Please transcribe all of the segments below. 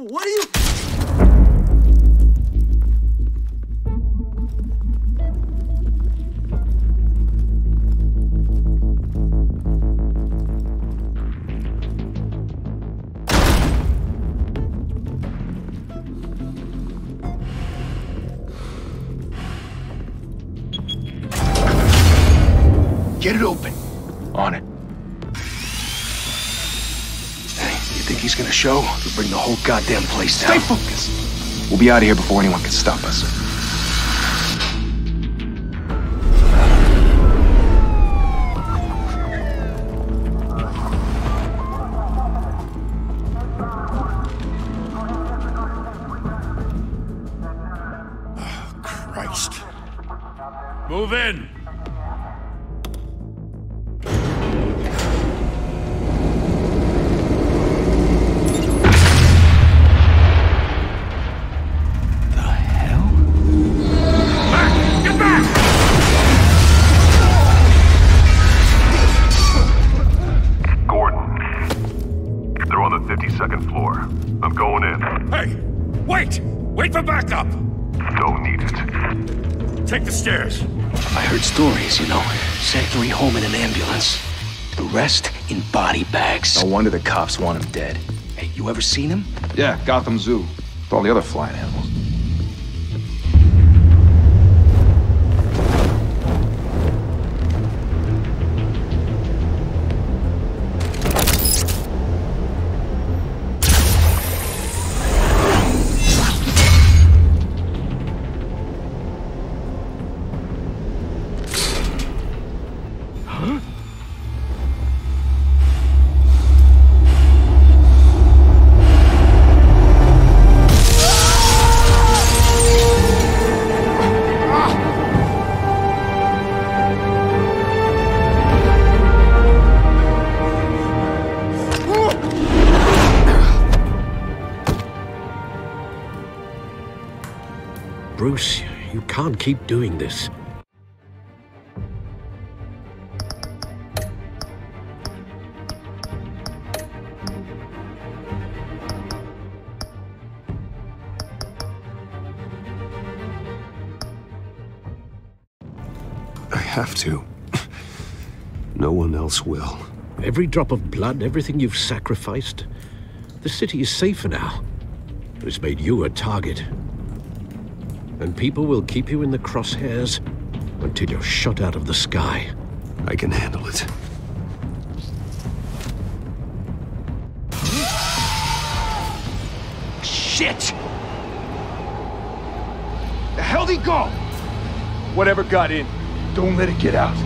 What are you... Get it open. On it. Hey, you think he's gonna show? We'll bring the whole goddamn place down. Stay focused. We'll be out of here before anyone can stop us. Oh, Christ. Move in. Wait for backup! Don't need it. Take the stairs. I heard stories, you know. Sent Yuri home in an ambulance. The rest in body bags. No wonder the cops want him dead. Hey, you ever seen him? Yeah, Gotham Zoo. With all the other flying animals. Bruce, you can't keep doing this. I have to. No one else will. Every drop of blood, everything you've sacrificed. The city is safer now. It's made you a target. And people will keep you in the crosshairs until you're shot out of the sky. I can handle it. Shit! The hell'd he go? Whatever got in, don't let it get out.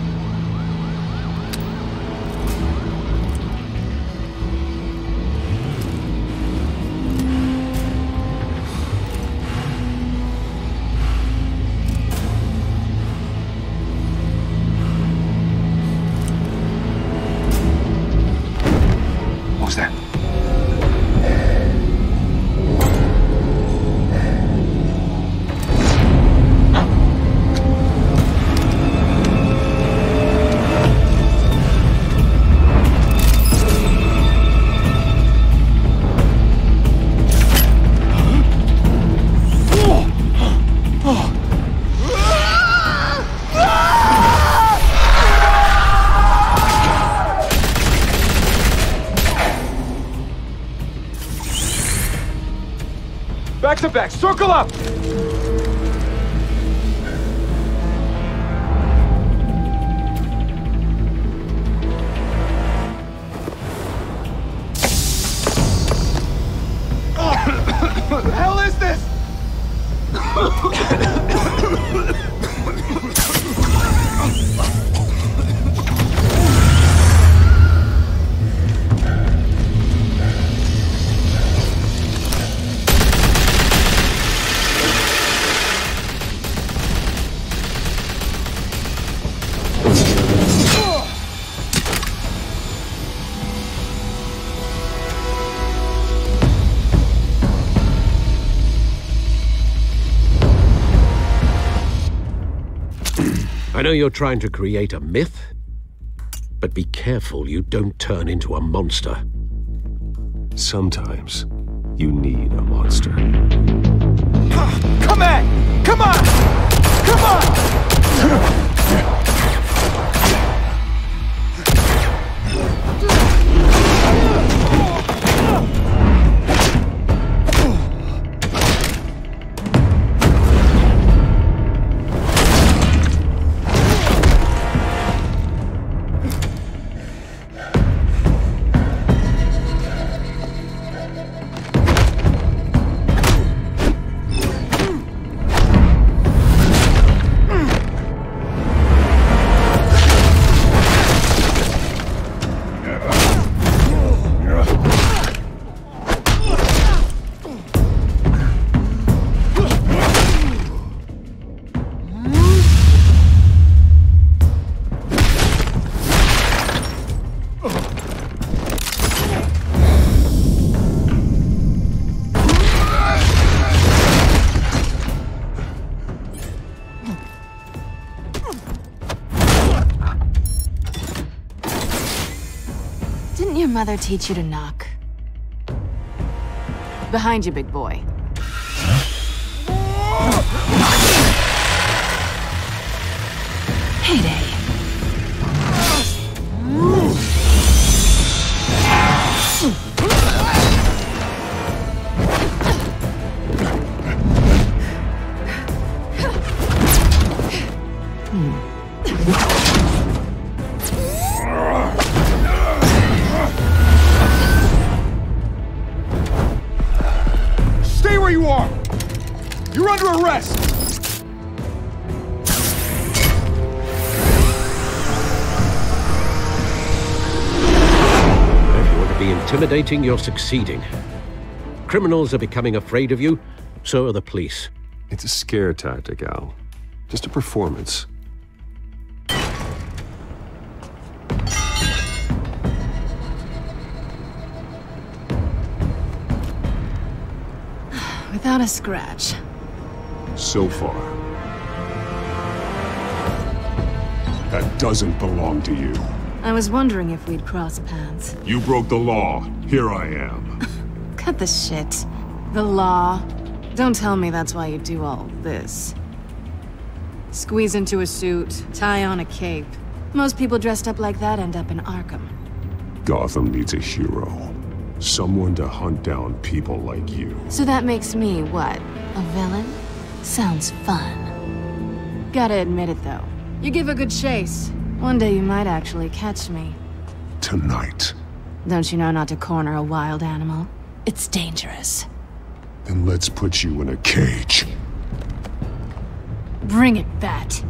What was that? Back to back, circle up! What the hell is this? I know you're trying to create a myth, but be careful you don't turn into a monster. Sometimes, You need a monster. Come at! Come on! Come on! Didn't your mother teach you to knock? Behind you, big boy. Heyday. Stay where you are! You're under arrest! If you want to be intimidating, you're succeeding. Criminals are becoming afraid of you, so are the police. It's a scare tactic, Al. Just a performance. Without a scratch. So far. That doesn't belong to you. I was wondering if we'd cross paths. You broke the law. Here I am. Cut the shit. The law. Don't tell me that's why you do all this. Squeeze into a suit, tie on a cape. Most people dressed up like that end up in Arkham. Gotham needs a hero. Someone to hunt down people like you. So that makes me, what, a villain? Sounds fun. Gotta admit it, though. You give a good chase. One day you might actually catch me. Tonight. Don't you know not to corner a wild animal? It's dangerous. Then let's put you in a cage. Bring it, Bat.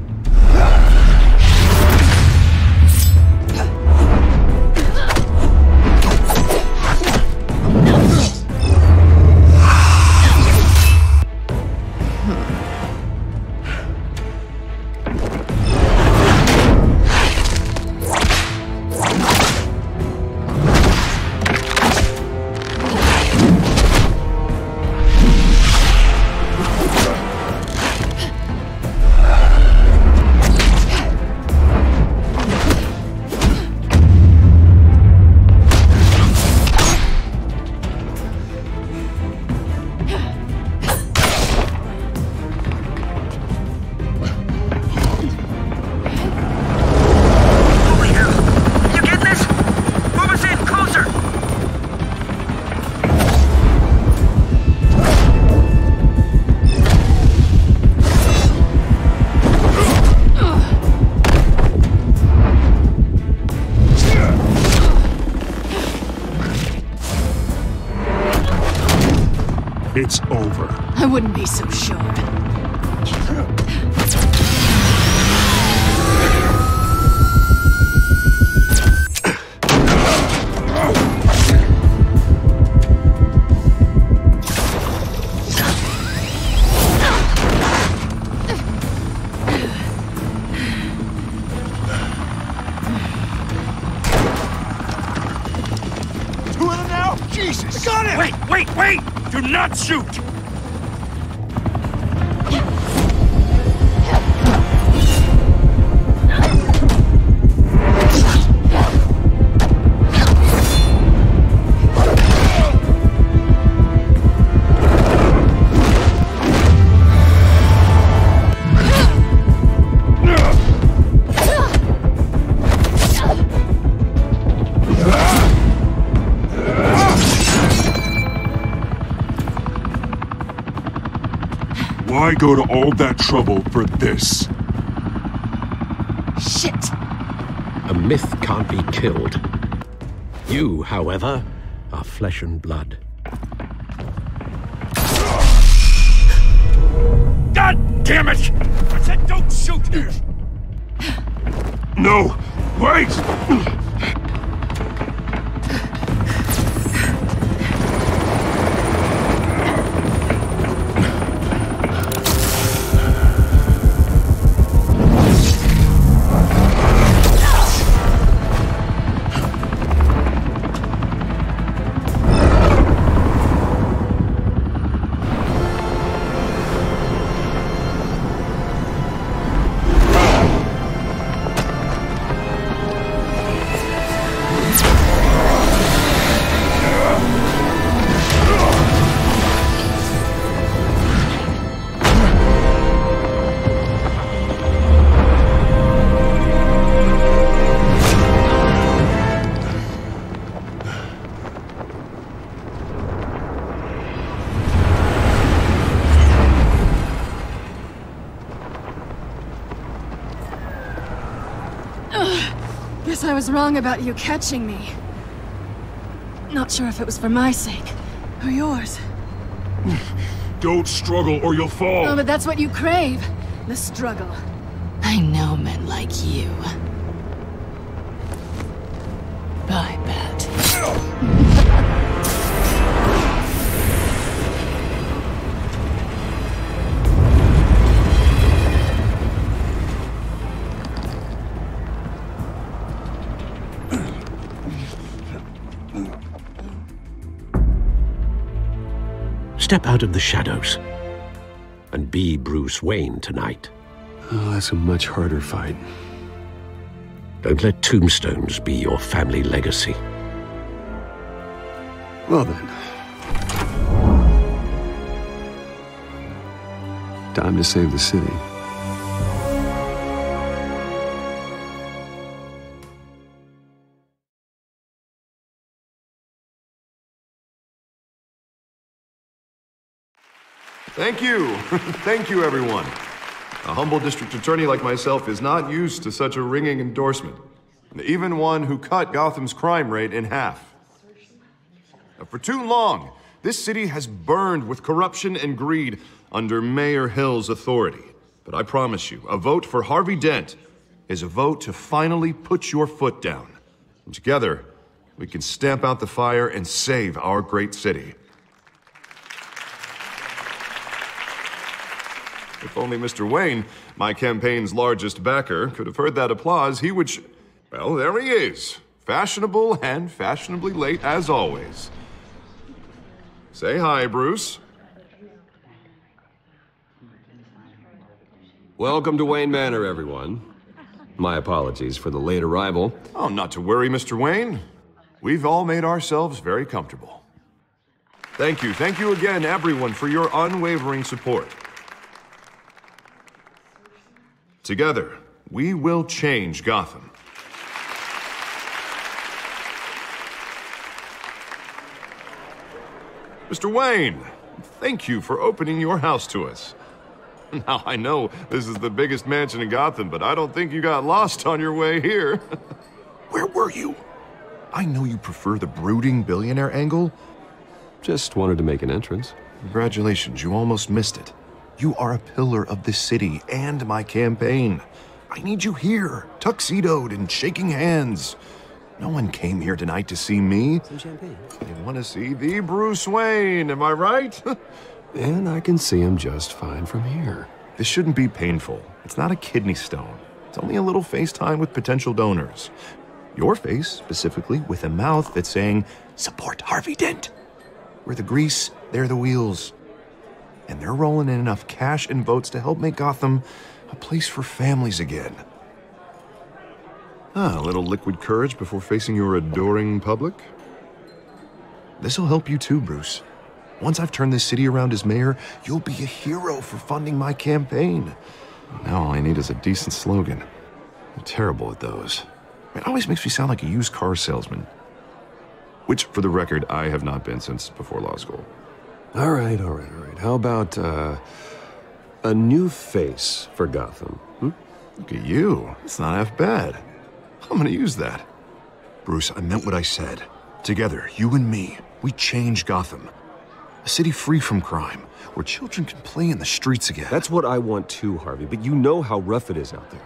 It's over. I wouldn't be so sure. Two of them now? Jesus! Got him! Wait! Do not shoot! Why go to all that trouble for this? Shit! A myth can't be killed. You, however, are flesh and blood. God damn it! I said don't shoot! No! Wait! Guess I was wrong about you catching me. Not sure if it was for my sake, or yours. Don't struggle or you'll fall! Oh, but that's what you crave. The struggle. I know men like you. I bet. Step out of the shadows and be Bruce Wayne tonight. Oh, that's a much harder fight. Don't let tombstones be your family legacy. Well then. Time to save the city. Thank you. Thank you, everyone. A humble district attorney like myself is not used to such a ringing endorsement. Even one who cut Gotham's crime rate in half. For too long, this city has burned with corruption and greed under Mayor Hill's authority. But I promise you, a vote for Harvey Dent is a vote to finally put your foot down. And together, we can stamp out the fire and save our great city. If only Mr. Wayne, my campaign's largest backer, could have heard that applause, he would well, there he is. Fashionable and fashionably late as always. Say hi, Bruce. Welcome to Wayne Manor, everyone. My apologies for the late arrival. Oh, not to worry, Mr. Wayne. We've all made ourselves very comfortable. Thank you again, everyone, for your unwavering support. Together, we will change Gotham. Mr. Wayne, thank you for opening your house to us. Now, I know this is the biggest mansion in Gotham, but I don't think you got lost on your way here. Where were you? I know you prefer the brooding billionaire angle. Just wanted to make an entrance. Congratulations, you almost missed it. You are a pillar of this city and my campaign. I need you here, tuxedoed and shaking hands. No one came here tonight to see me. Some champagne. They want to see the Bruce Wayne, am I right? And I can see him just fine from here. This shouldn't be painful. It's not a kidney stone. It's only a little FaceTime with potential donors. Your face, specifically, with a mouth that's saying, support Harvey Dent. We're the grease, they're the wheels. And they're rolling in enough cash and votes to help make Gotham a place for families again. A little liquid courage before facing your adoring public. This'll help you too, Bruce. Once I've turned this city around as mayor, you'll be a hero for funding my campaign. Now all I need is a decent slogan. I'm terrible at those. It always makes me sound like a used car salesman. Which, for the record, I have not been since before law school. All right. How about, A new face for Gotham. Look at you. It's not half bad. I'm gonna use that. Bruce, I meant what I said. Together, you and me, we change Gotham. A city free from crime, where children can play in the streets again. That's what I want too, Harvey, but you know how rough it is out there.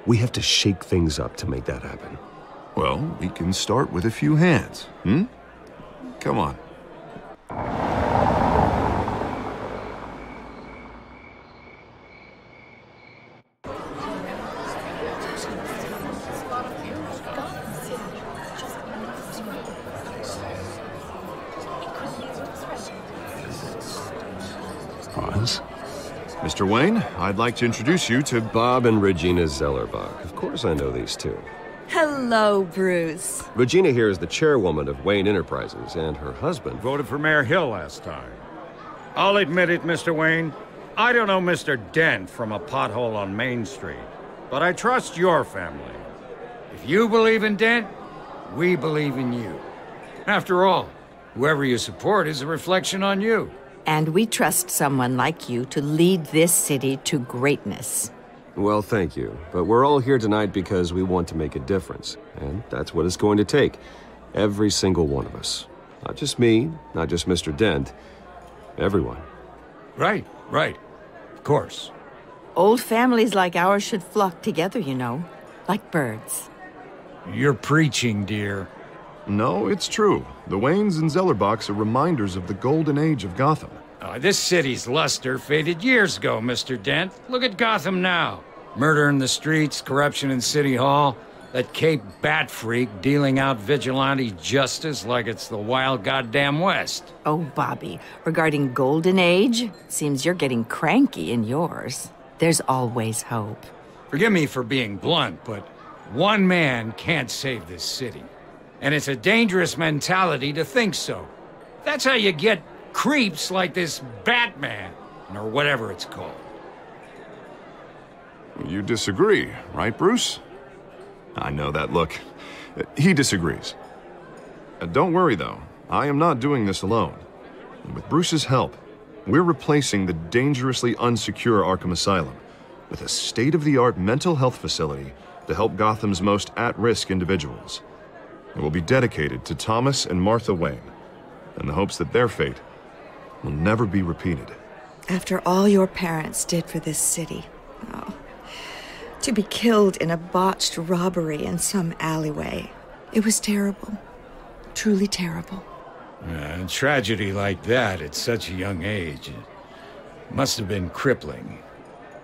We have to shake things up to make that happen. Well, we can start with a few hands, Come on. Mr. Wayne, I'd like to introduce you to Bob and Regina Zellerbach. Of course I know these two. Hello, Bruce. Regina here is the chairwoman of Wayne Enterprises, and her husband Voted for Mayor Hill last time. I'll admit it, Mr. Wayne. I don't know Mr. Dent from a pothole on Main Street, but I trust your family. If you believe in Dent, we believe in you. After all, whoever you support is a reflection on you. And we trust someone like you to lead this city to greatness. Well, thank you. But we're all here tonight because we want to make a difference. And that's what it's going to take. Every single one of us. Not just me, not just Mr. Dent. Everyone. Right. Of course. Old families like ours should flock together, you know. Like birds. You're preaching, dear. No, it's true. The Waynes and Zellerbachs are reminders of the golden age of Gotham. This city's luster faded years ago, Mr. Dent. Look at Gotham now. Murder in the streets, corruption in City Hall, that Cape Bat freak dealing out vigilante justice like it's the wild goddamn West. Oh, Bobby, regarding Golden Age, seems you're getting cranky in yours. There's always hope. Forgive me for being blunt, but one man can't save this city. And it's a dangerous mentality to think so. That's how you get creeps like this Batman, or whatever it's called. You disagree, right, Bruce? I know that look. He disagrees. Don't worry, though. I am not doing this alone. With Bruce's help, we're replacing the dangerously unsecure Arkham Asylum with a state-of-the-art mental health facility to help Gotham's most at-risk individuals. It will be dedicated to Thomas and Martha Wayne, in the hopes that their fate will never be repeated. After all your parents did for this city, to be killed in a botched robbery in some alleyway, it was terrible. Truly terrible. A tragedy like that at such a young age, it must have been crippling.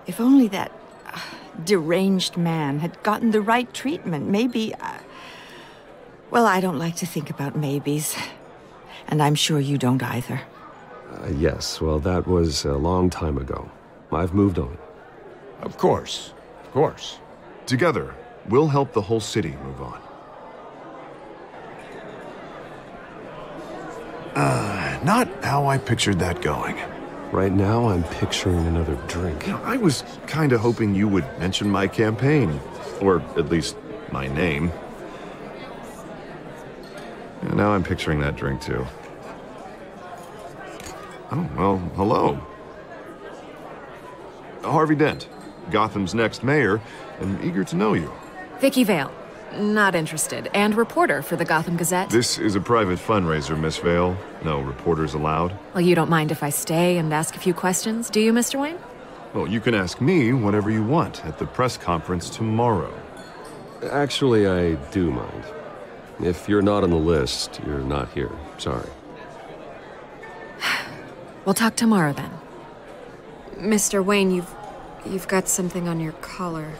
If only that deranged man had gotten the right treatment, maybe... Well, I don't like to think about maybes. And I'm sure you don't either. Yes, well, that was a long time ago. I've moved on. Of course. Together, we'll help the whole city move on. Not how I pictured that going. Right now, I'm picturing another drink. I was kind of hoping you would mention my campaign. Or at least my name. And now I'm picturing that drink, too. Oh, well, hello. Harvey Dent, Gotham's next mayor, and eager to know you. Vicky Vale. Not interested. And reporter for the Gotham Gazette. This is a private fundraiser, Miss Vale. No reporters allowed. Well, you don't mind if I stay and ask a few questions, do you, Mr. Wayne? Well, you can ask me whatever you want at the press conference tomorrow. Actually, I do mind. If you're not on the list, you're not here. Sorry. We'll talk tomorrow, then. Mr. Wayne, you've got something on your collar.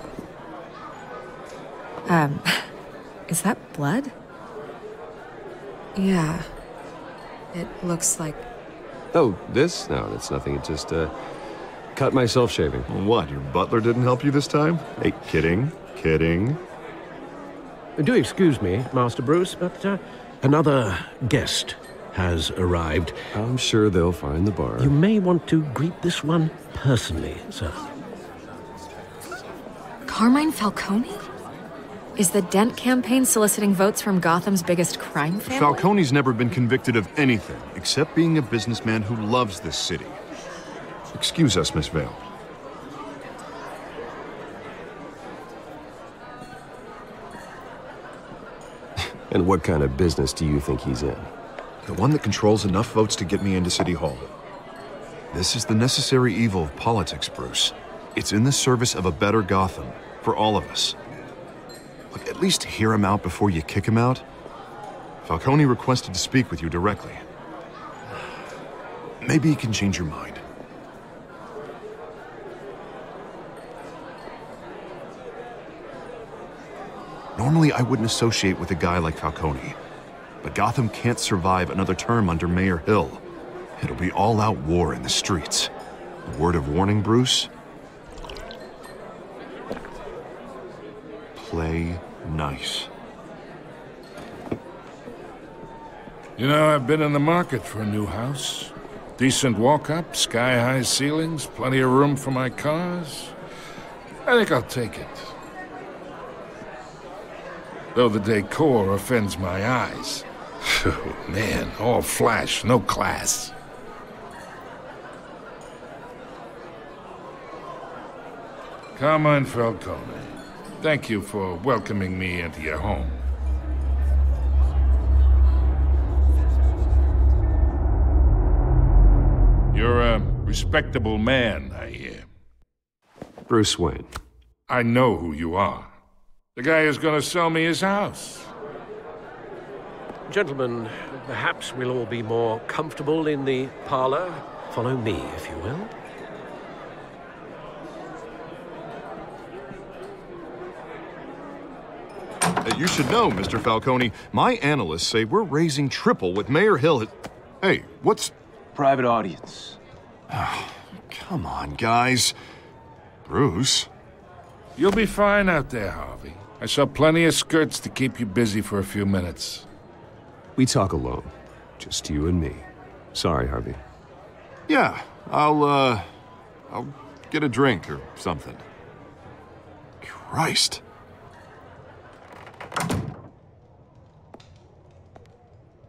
Is that blood? Yeah. It looks like... Oh, this? No, that's nothing. It just, cut myself shaving. What, your butler didn't help you this time? Hey, kidding. Do excuse me, Master Bruce, but another guest has arrived. I'm sure they'll find the bar. You may want to greet this one personally, sir. Carmine Falcone? Is the Dent campaign soliciting votes from Gotham's biggest crime family? Falcone's never been convicted of anything except being a businessman who loves this city. Excuse us, Miss Vale. And what kind of business do you think he's in? The one that controls enough votes to get me into City Hall. This is the necessary evil of politics, Bruce. It's in the service of a better Gotham, for all of us. Look, at least hear him out before you kick him out. Falcone requested to speak with you directly. Maybe he can change your mind. Normally, I wouldn't associate with a guy like Falcone. But Gotham can't survive another term under Mayor Hill. It'll be all-out war in the streets. A word of warning, Bruce? Play nice. You know, I've been in the market for a new house. Decent walk-up, sky-high ceilings, plenty of room for my cars. I think I'll take it. Though the decor offends my eyes. Oh, man, all flash, no class. Carmine Falcone, thank you for welcoming me into your home. You're a respectable man, I hear. Bruce Wayne. I know who you are. The guy who's gonna sell me his house. Gentlemen, perhaps we'll all be more comfortable in the parlor. Follow me, if you will. You should know, Mr. Falcone, my analysts say we're raising triple with Mayor Hill. Hey, what's... Private audience. Oh, come on, guys. Bruce? You'll be fine out there, Harvey. I saw plenty of skirts to keep you busy for a few minutes. We talk alone. Just you and me. Sorry, Harvey. Yeah, I'll get a drink or something. Christ.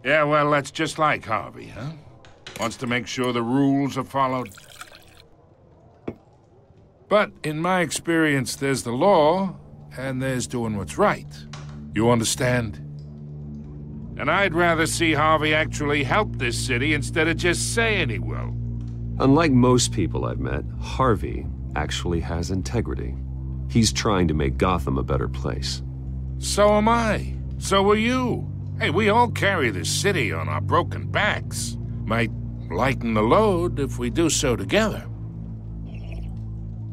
Yeah, well, that's just like Harvey, huh? Wants to make sure the rules are followed. But in my experience, there's the law, and there's doing what's right. You understand? And I'd rather see Harvey actually help this city instead of just saying he will. Unlike most people I've met, Harvey actually has integrity. He's trying to make Gotham a better place. So am I. So are you. Hey, we all carry this city on our broken backs. Might lighten the load if we do so together.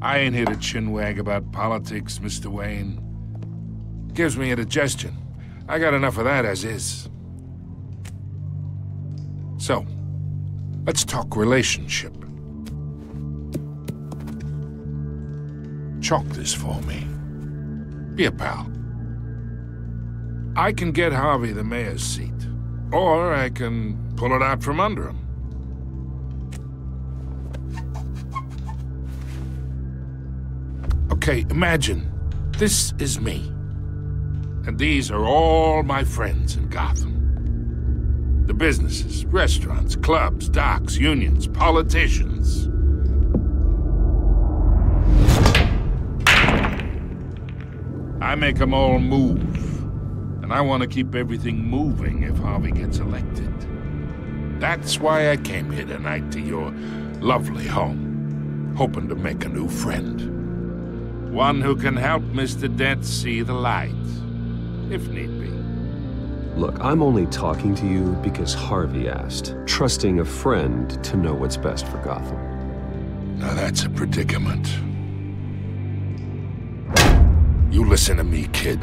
I ain't here to chinwag about politics, Mr. Wayne. Gives me indigestion. I got enough of that as is. So, let's talk relationship. Chalk this for me. Be a pal. I can get Harvey the mayor's seat, or I can pull it out from under him. Okay, imagine this is me, and these are all my friends in Gotham. The businesses, restaurants, clubs, docks, unions, politicians. I make them all move. And I want to keep everything moving if Harvey gets elected. That's why I came here tonight to your lovely home, hoping to make a new friend. One who can help Mr. Dent see the light, if need be. Look, I'm only talking to you because Harvey asked, trusting a friend to know what's best for Gotham. Now that's a predicament. You listen to me, kid.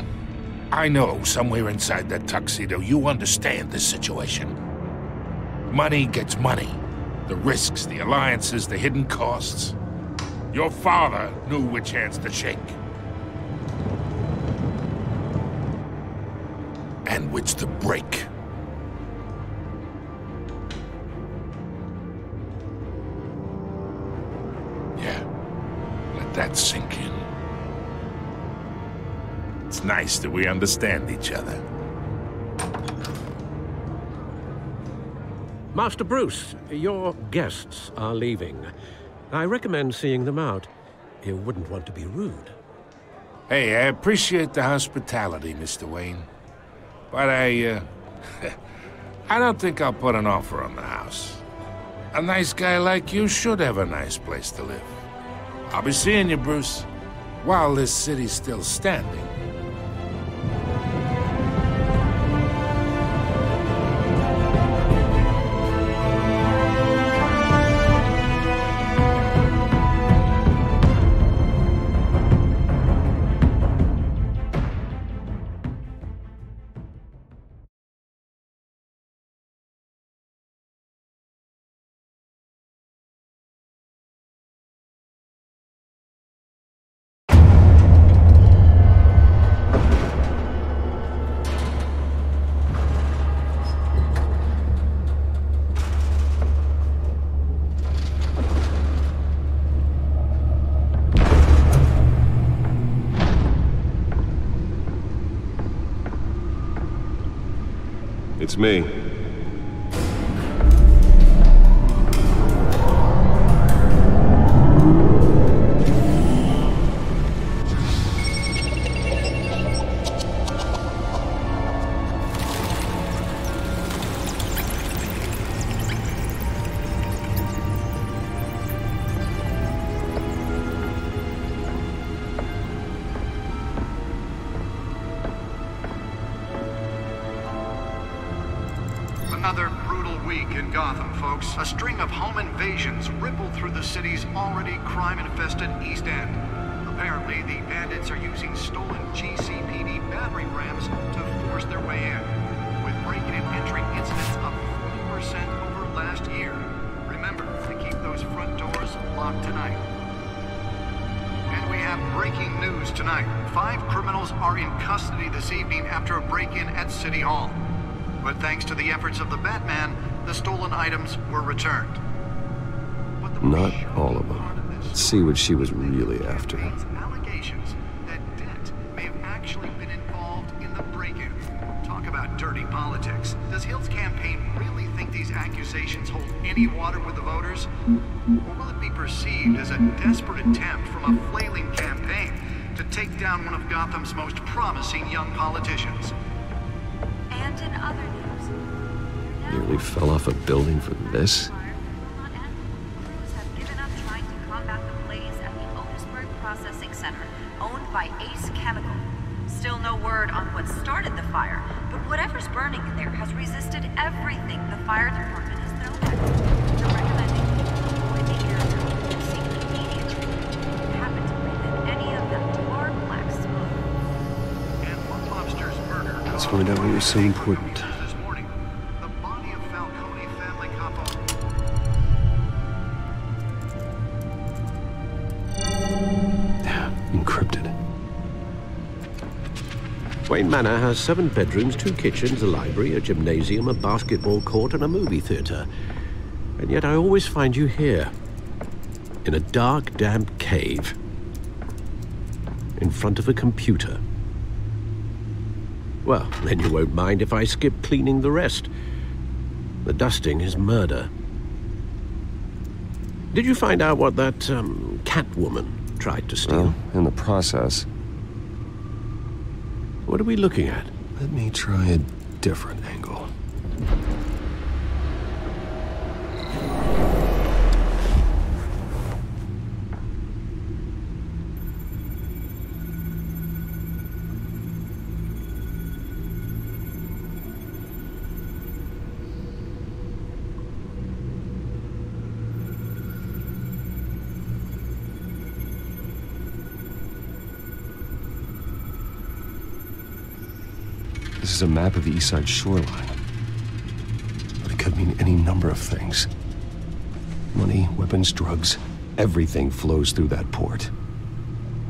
I know somewhere inside that tuxedo you understand this situation. Money gets money. The risks, the alliances, the hidden costs. Your father knew which hands to shake. And which to break. Yeah, let that sink in. It's nice that we understand each other. Master Bruce, your guests are leaving. I recommend seeing them out. You wouldn't want to be rude. Hey, I appreciate the hospitality, Mr. Wayne. But I don't think I'll put an offer on the house. A nice guy like you should have a nice place to live. I'll be seeing you, Bruce, while this city's still standing. It's me. Another brutal week in Gotham, folks. A string of home invasions rippled through the city's already crime-infested East End. Apparently, the bandits are using stolen GCPD battering rams to force their way in, with break-in and entry incidents up 40% over last year. Remember to keep those front doors locked tonight. And we have breaking news tonight. 5 criminals are in custody this evening after a break-in at City Hall. But thanks to the efforts of the Batman, the stolen items were returned. Not all of them. Let's see what she was really after. Allegations that Dent may have actually been involved in the break-in. Talk about dirty politics. Does Hill's campaign really think these accusations hold any water with the voters? Or will it be perceived as a desperate attempt from a flailing campaign to take down one of Gotham's most promising young politicians? And in other news, Nearly fell off a building for this? crews have given up trying to combat the blaze at the Otisburg Processing Center, owned by Ace Chemical. Still no word on what started the fire, but whatever's burning in there has resisted everything the fire department has thrown at it. They're recommending people avoid the area and seek immediate treatment if you happen to breathe in any of that tar black smoke. And one lobster's murder. Let's find out what was so important. This morning, the body of Falcone family couple. Encrypted. Wayne Manor has 7 bedrooms, 2 kitchens, a library, a gymnasium, a basketball court, and a movie theater. And yet I always find you here, in a dark, damp cave, in front of a computer. Well, then you won't mind if I skip cleaning the rest. The dusting is murder. Did you find out what that, Catwoman tried to steal? Well, in the process. What are we looking at? Let me try a different angle. This is a map of the East Side shoreline. But it could mean any number of things. Money, weapons, drugs, everything flows through that port.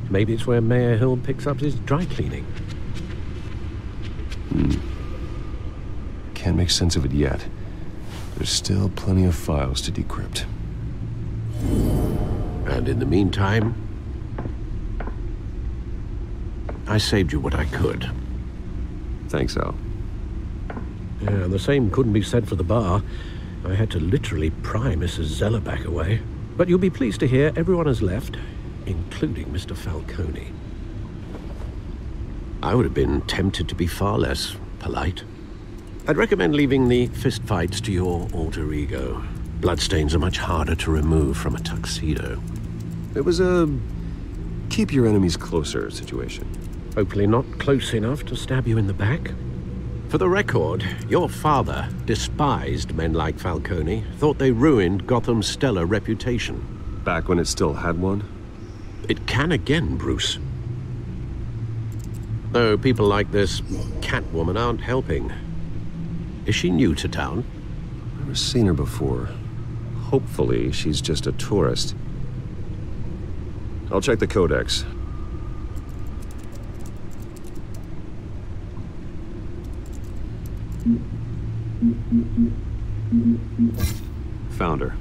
Maybe it's where Mayor Hill picks up his dry cleaning. Can't make sense of it yet. There's still plenty of files to decrypt. And in the meantime, I saved you what I could. Thanks, Al. Yeah, the same couldn't be said for the bar. I had to literally pry Mrs. Zeller back away. But you'll be pleased to hear everyone has left, including Mr. Falcone. I would have been tempted to be far less polite. I'd recommend leaving the fistfights to your alter ego. Bloodstains are much harder to remove from a tuxedo. It was a keep your enemies closer situation. Hopefully not close enough to stab you in the back. For the record, your father despised men like Falcone, thought they ruined Gotham's stellar reputation. Back when it still had one? It can again, Bruce. Though people like this Catwoman aren't helping. Is she new to town? Never seen her before. Hopefully, she's just a tourist. I'll check the codex. Found her.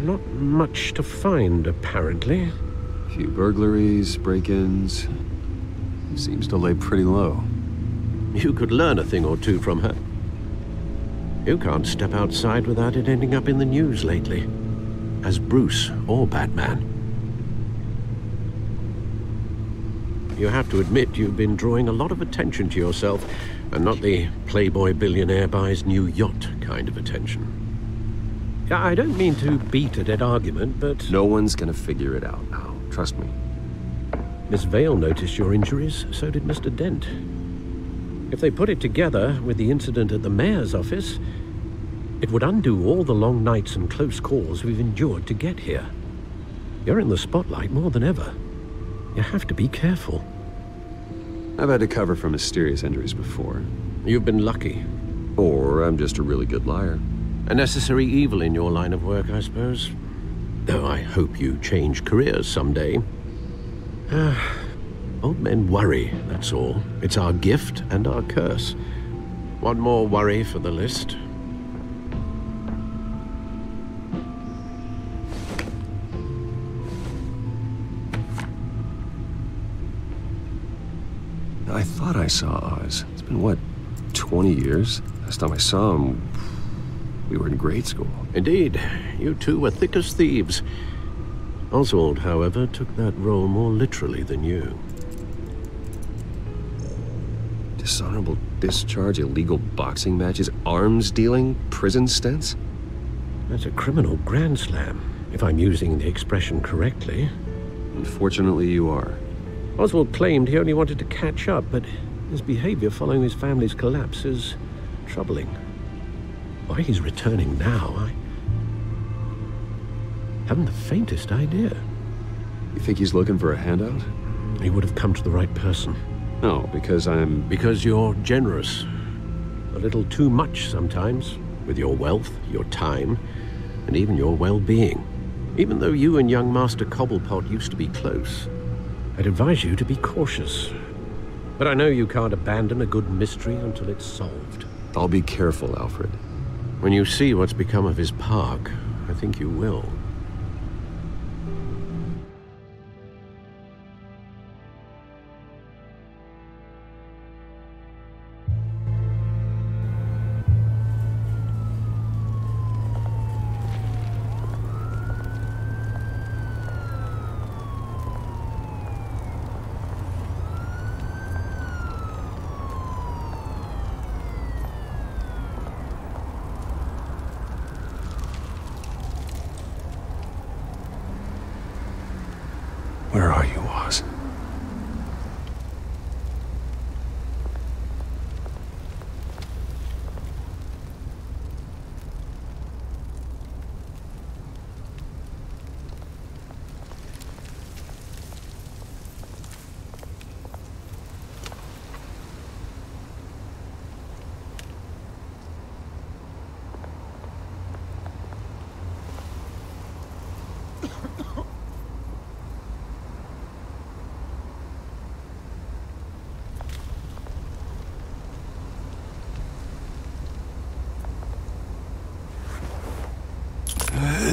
Not much to find, apparently. A few burglaries, break-ins. Seems to lay pretty low. You could learn a thing or two from her. You can't step outside without it ending up in the news lately. As Bruce or Batman. You have to admit you've been drawing a lot of attention to yourself, and not the playboy billionaire buys new yacht kind of attention. I don't mean to beat a dead argument, but... No one's gonna figure it out now. Trust me. Miss Vale noticed your injuries, so did Mr. Dent. If they put it together with the incident at the mayor's office, it would undo all the long nights and close calls we've endured to get here. You're in the spotlight more than ever. You have to be careful. I've had to cover for mysterious injuries before. You've been lucky. Or I'm just a really good liar. A necessary evil in your line of work, I suppose. Though I hope you change careers someday. Old men worry, that's all. It's our gift and our curse. One more worry for the list. I thought I saw Oz. It's been, what, 20 years? Last time I saw him, we were in grade school. Indeed. You two were thick as thieves. Oswald, however, took that role more literally than you. Dishonorable discharge, illegal boxing matches, arms dealing, prison stints? That's a criminal grand slam, if I'm using the expression correctly. Unfortunately, you are. Oswald claimed he only wanted to catch up, but his behavior following his family's collapse is troubling. Why he's returning now, I haven't the faintest idea. You think he's looking for a handout? He would have come to the right person. No, because I'm... Because you're generous. A little too much sometimes, with your wealth, your time, and even your well-being. Even though you and young Master Cobblepot used to be close, I'd advise you to be cautious. But I know you can't abandon a good mystery until it's solved. I'll be careful, Alfred. When you see what's become of his park, I think you will.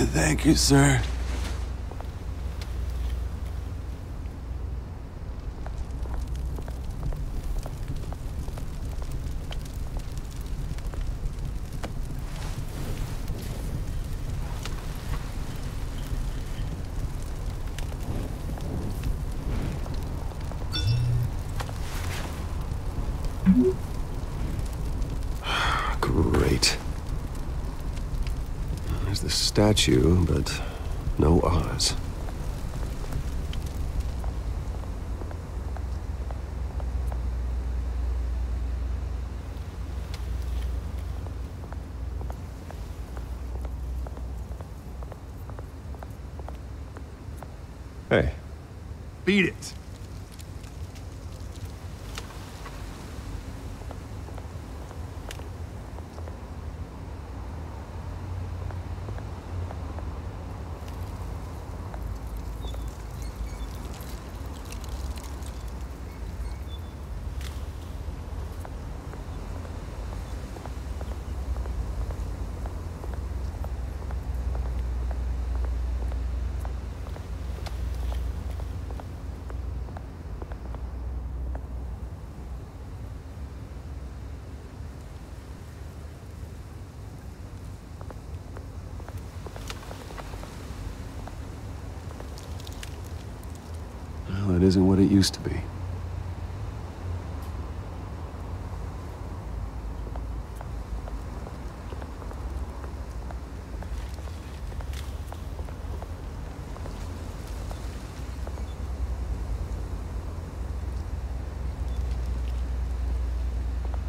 Thank you, sir. Great. There's the statue, but no Oz. Hey. Beat it. Well, it isn't what it used to be.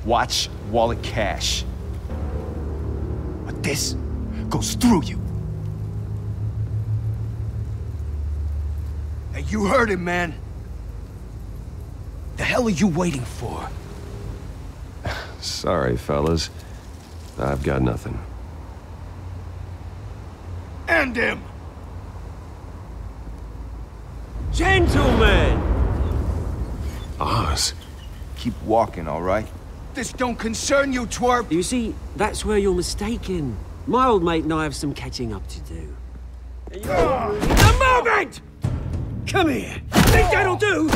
Watch wallet cash. But this goes through you. Hey, you heard him, man. The hell are you waiting for? Sorry, fellas. I've got nothing. End him! Gentlemen! Oz. Keep walking, all right? This don't concern you, twerp! You see, that's where you're mistaken. My old mate and I have some catching up to do. The moment! Come here! Think that'll do?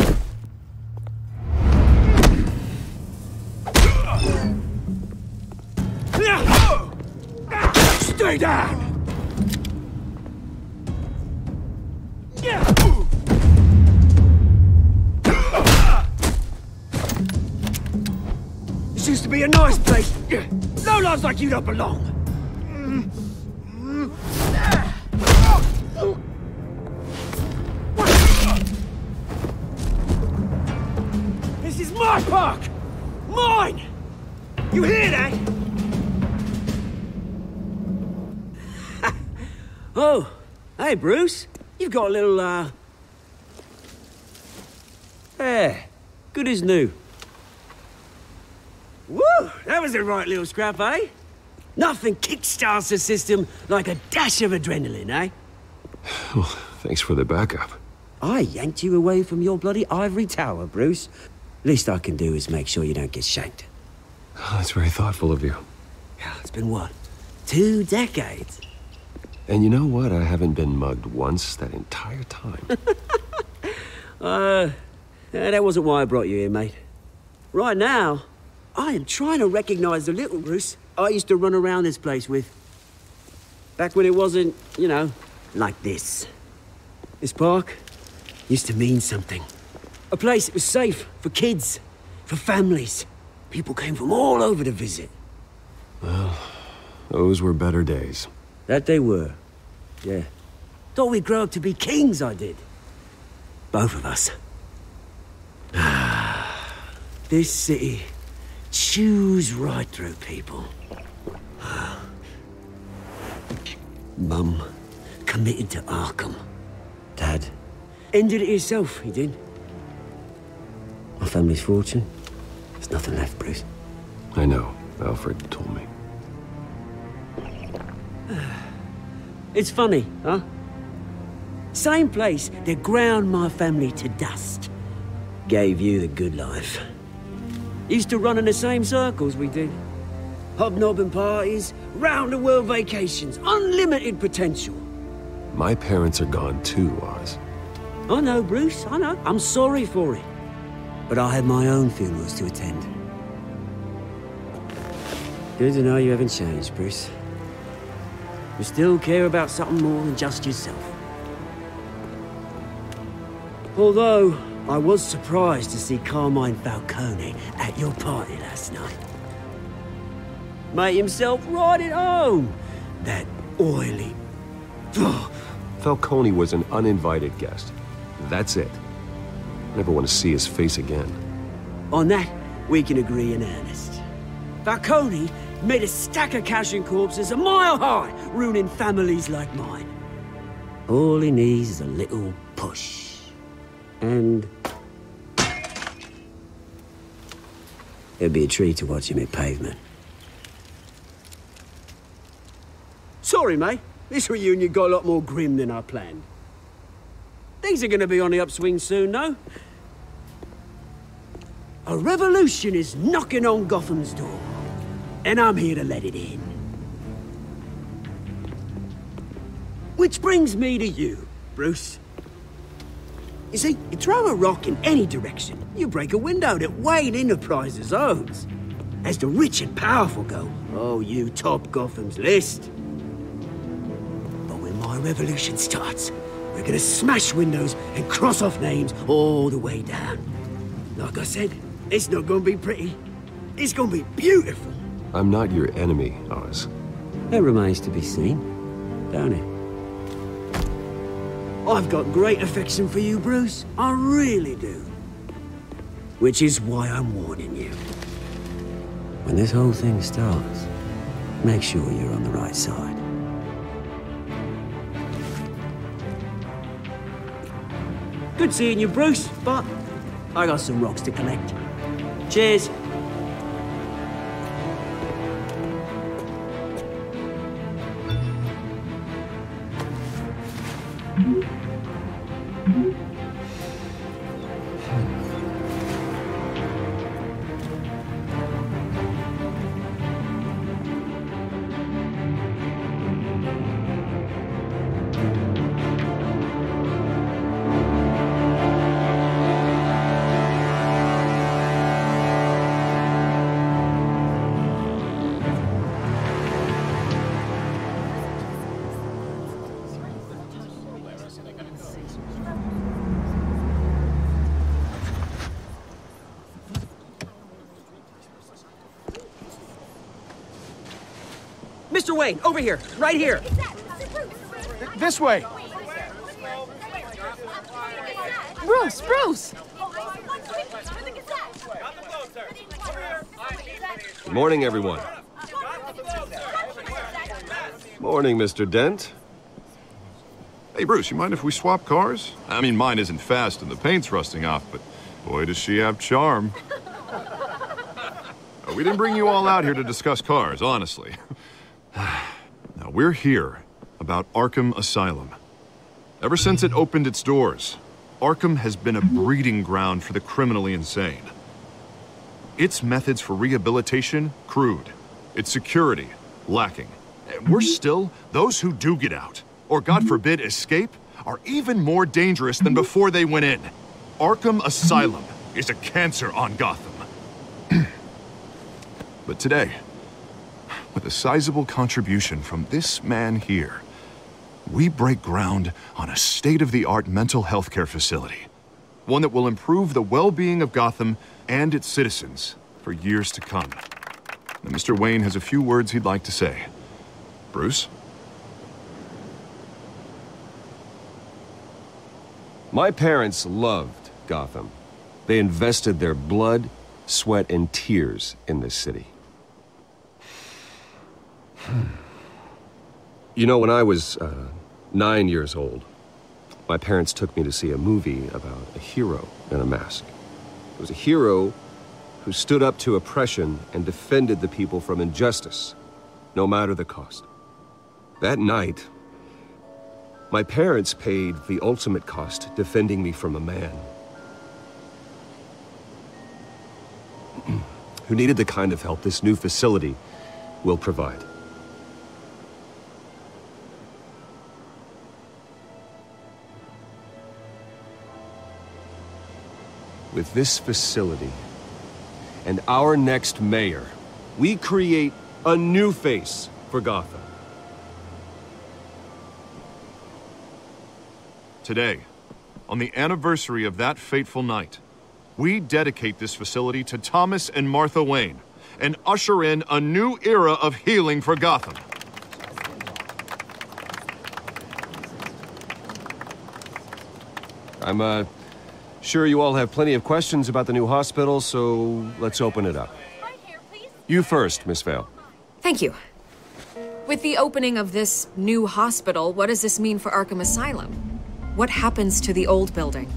Stay down! This used to be a nice place. No lives like you don't belong. This is my park! Mine! You hear that? Oh, hey, Bruce. You've got a little, yeah, good as new. Woo! That was a right little scrap, eh? Nothing kickstarts the system like a dash of adrenaline, eh? Well, thanks for the backup. I yanked you away from your bloody ivory tower, Bruce. Least I can do is make sure you don't get shanked. Oh, that's very thoughtful of you. Yeah, it's been what? 2 decades? And you know what? I haven't been mugged once that entire time. That wasn't why I brought you here, mate. Right now, I am trying to recognize the little Bruce I used to run around this place with. Back when it wasn't, you know, like this. This park used to mean something. A place that was safe for kids, for families. People came from all over to visit. Well, those were better days. That they were, yeah. Thought we'd grow up to be kings, I did. Both of us. This city chews right through people. Mum committed to Arkham. Dad ended it himself, he did. My family's fortune, there's nothing left, Bruce. I know. Alfred told me. It's funny, huh? Same place that ground my family to dust gave you the good life. Used to run in the same circles we did. Hobnobbing parties, round-the-world vacations, unlimited potential. My parents are gone too, Oz. I know, Bruce, I know. I'm sorry for it. But I had my own funerals to attend. Good to know you haven't changed, Bruce. You still care about something more than just yourself. Although, I was surprised to see Carmine Falcone at your party last night. Made himself right at home. That oily... Falcone was an uninvited guest. That's it. Never want to see his face again. On that, we can agree in earnest. Falcone made a stack of cash and corpses a mile high, ruining families like mine. All he needs is a little push. And... it'd be a treat to watch him hit pavement. Sorry, mate. This reunion got a lot more grim than I planned. Things are gonna be on the upswing soon, though. A revolution is knocking on Gotham's door. And I'm here to let it in. Which brings me to you, Bruce. You see, you throw a rock in any direction, you break a window that Wayne Enterprises owns. As the rich and powerful go, oh, you top Gotham's list. But when my revolution starts, we're gonna smash windows and cross off names all the way down. Like I said, it's not gonna be pretty. It's gonna be beautiful. I'm not your enemy, Oz. That remains to be seen, don't it? I've got great affection for you, Bruce. I really do. Which is why I'm warning you. When this whole thing starts, make sure you're on the right side. Good seeing you, Bruce, but I got some rocks to collect. Cheers. Mr. Wayne, over here, right here. This way. Bruce, Bruce! Good morning, everyone. Morning, Mr. Dent. Hey, Bruce, you mind if we swap cars? I mean, mine isn't fast and the paint's rusting off, but boy, does she have charm. We didn't bring you all out here to discuss cars, honestly. Now, we're here about Arkham Asylum. Ever since it opened its doors, Arkham has been a breeding ground for the criminally insane. Its methods for rehabilitation, crude. Its security, lacking. And worse still, those who do get out, or God forbid escape, are even more dangerous than before they went in. Arkham Asylum is a cancer on Gotham. But today, with a sizable contribution from this man here, we break ground on a state-of-the-art mental health care facility. One that will improve the well-being of Gotham and its citizens for years to come. Now, Mr. Wayne has a few words he'd like to say. Bruce? My parents loved Gotham. They invested their blood, sweat, and tears in this city. You know, when I was 9 years old, my parents took me to see a movie about a hero in a mask. It was a hero who stood up to oppression and defended the people from injustice, no matter the cost. That night, my parents paid the ultimate cost defending me from a man who needed the kind of help this new facility will provide. With this facility and our next mayor, we create a new face for Gotham. Today, on the anniversary of that fateful night, we dedicate this facility to Thomas and Martha Wayne and usher in a new era of healing for Gotham. I'm sure you all have plenty of questions about the new hospital, so let's open it up. You first, Miss Vale. Thank you. With the opening of this new hospital, what does this mean for Arkham Asylum? What happens to the old building?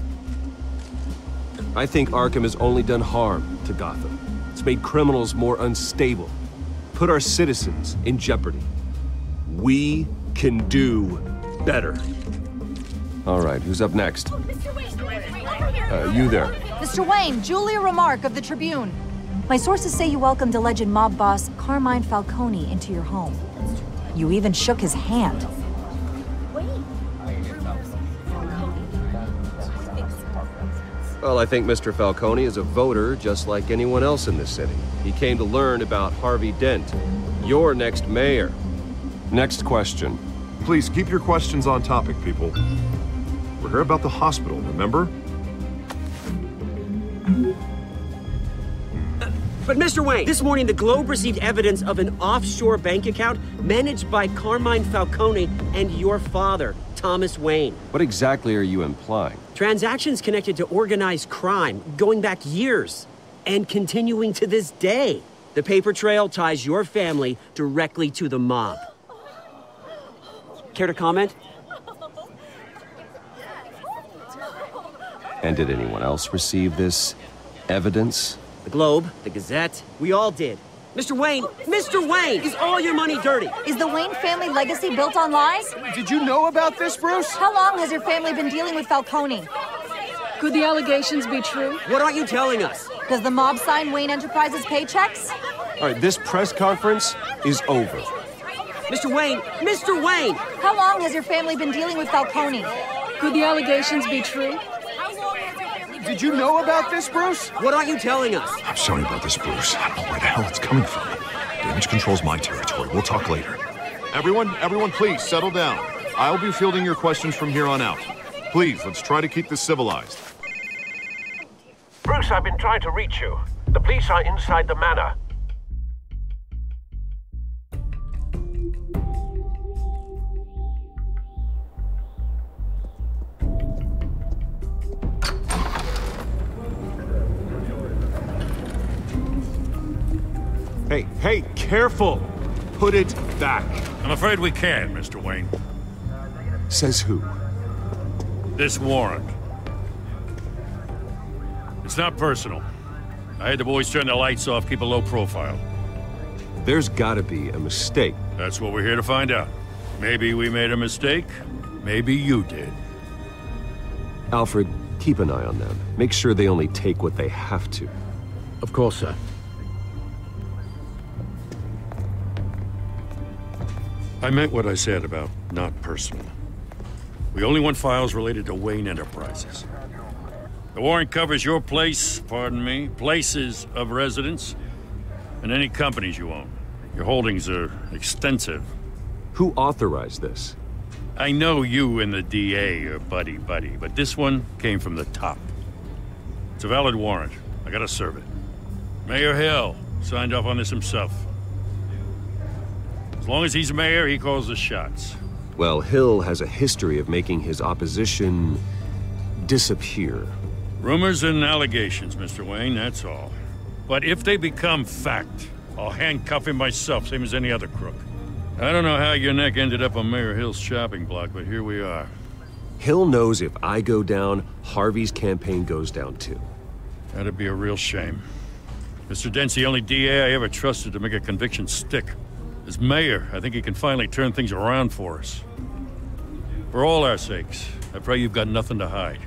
I think Arkham has only done harm to Gotham. It's made criminals more unstable, put our citizens in jeopardy. We can do better. All right, who's up next? You there. Mr. Wayne, Julia Remark of the Tribune. My sources say you welcomed alleged mob boss Carmine Falcone into your home. You even shook his hand. Well, I think Mr. Falcone is a voter just like anyone else in this city. He came to learn about Harvey Dent, your next mayor. Next question. Please keep your questions on topic, people. We're here about the hospital, remember? But Mr. Wayne, this morning the Globe received evidence of an offshore bank account managed by Carmine Falcone and your father, Thomas Wayne. What exactly are you implying? Transactions connected to organized crime going back years and continuing to this day. The paper trail ties your family directly to the mob. Care to comment? And did anyone else receive this evidence? The Globe, the Gazette, we all did. Mr. Wayne, is all your money dirty? Is the Wayne family legacy built on lies? Did you know about this, Bruce? How long has your family been dealing with Falcone? Could the allegations be true? What aren't you telling us? Does the mob sign Wayne Enterprises paychecks? All right, this press conference is over. Mr. Wayne! How long has your family been dealing with Falcone? Could the allegations be true? Did you know about this, Bruce? What aren't you telling us? I'm sorry about this, Bruce. I don't know where the hell it's coming from. Damage control's my territory. We'll talk later. Everyone, please settle down. I'll be fielding your questions from here on out. Please, let's try to keep this civilized. Bruce, I've been trying to reach you. The police are inside the manor. Hey, careful! Put it back. I'm afraid we can't, Mr. Wayne. Says who? This warrant. It's not personal. I had the boys turn the lights off, keep a low profile. There's gotta be a mistake. That's what we're here to find out. Maybe we made a mistake. Maybe you did. Alfred, keep an eye on them. Make sure they only take what they have to. Of course, sir. I meant what I said about not personal. We only want files related to Wayne Enterprises. The warrant covers your place, pardon me, places of residence, and any companies you own. Your holdings are extensive. Who authorized this? I know you and the DA are buddy-buddy, but this one came from the top. It's a valid warrant. I gotta serve it. Mayor Hill signed off on this himself. As long as he's mayor, he calls the shots. Well, Hill has a history of making his opposition disappear. Rumors and allegations, Mr. Wayne, that's all. But if they become fact, I'll handcuff him myself, same as any other crook. I don't know how your neck ended up on Mayor Hill's shopping block, but here we are. Hill knows if I go down, Harvey's campaign goes down too. That'd be a real shame. Mr. Dent's the only DA I ever trusted to make a conviction stick. As mayor, I think he can finally turn things around for us. For all our sakes, I pray you've got nothing to hide.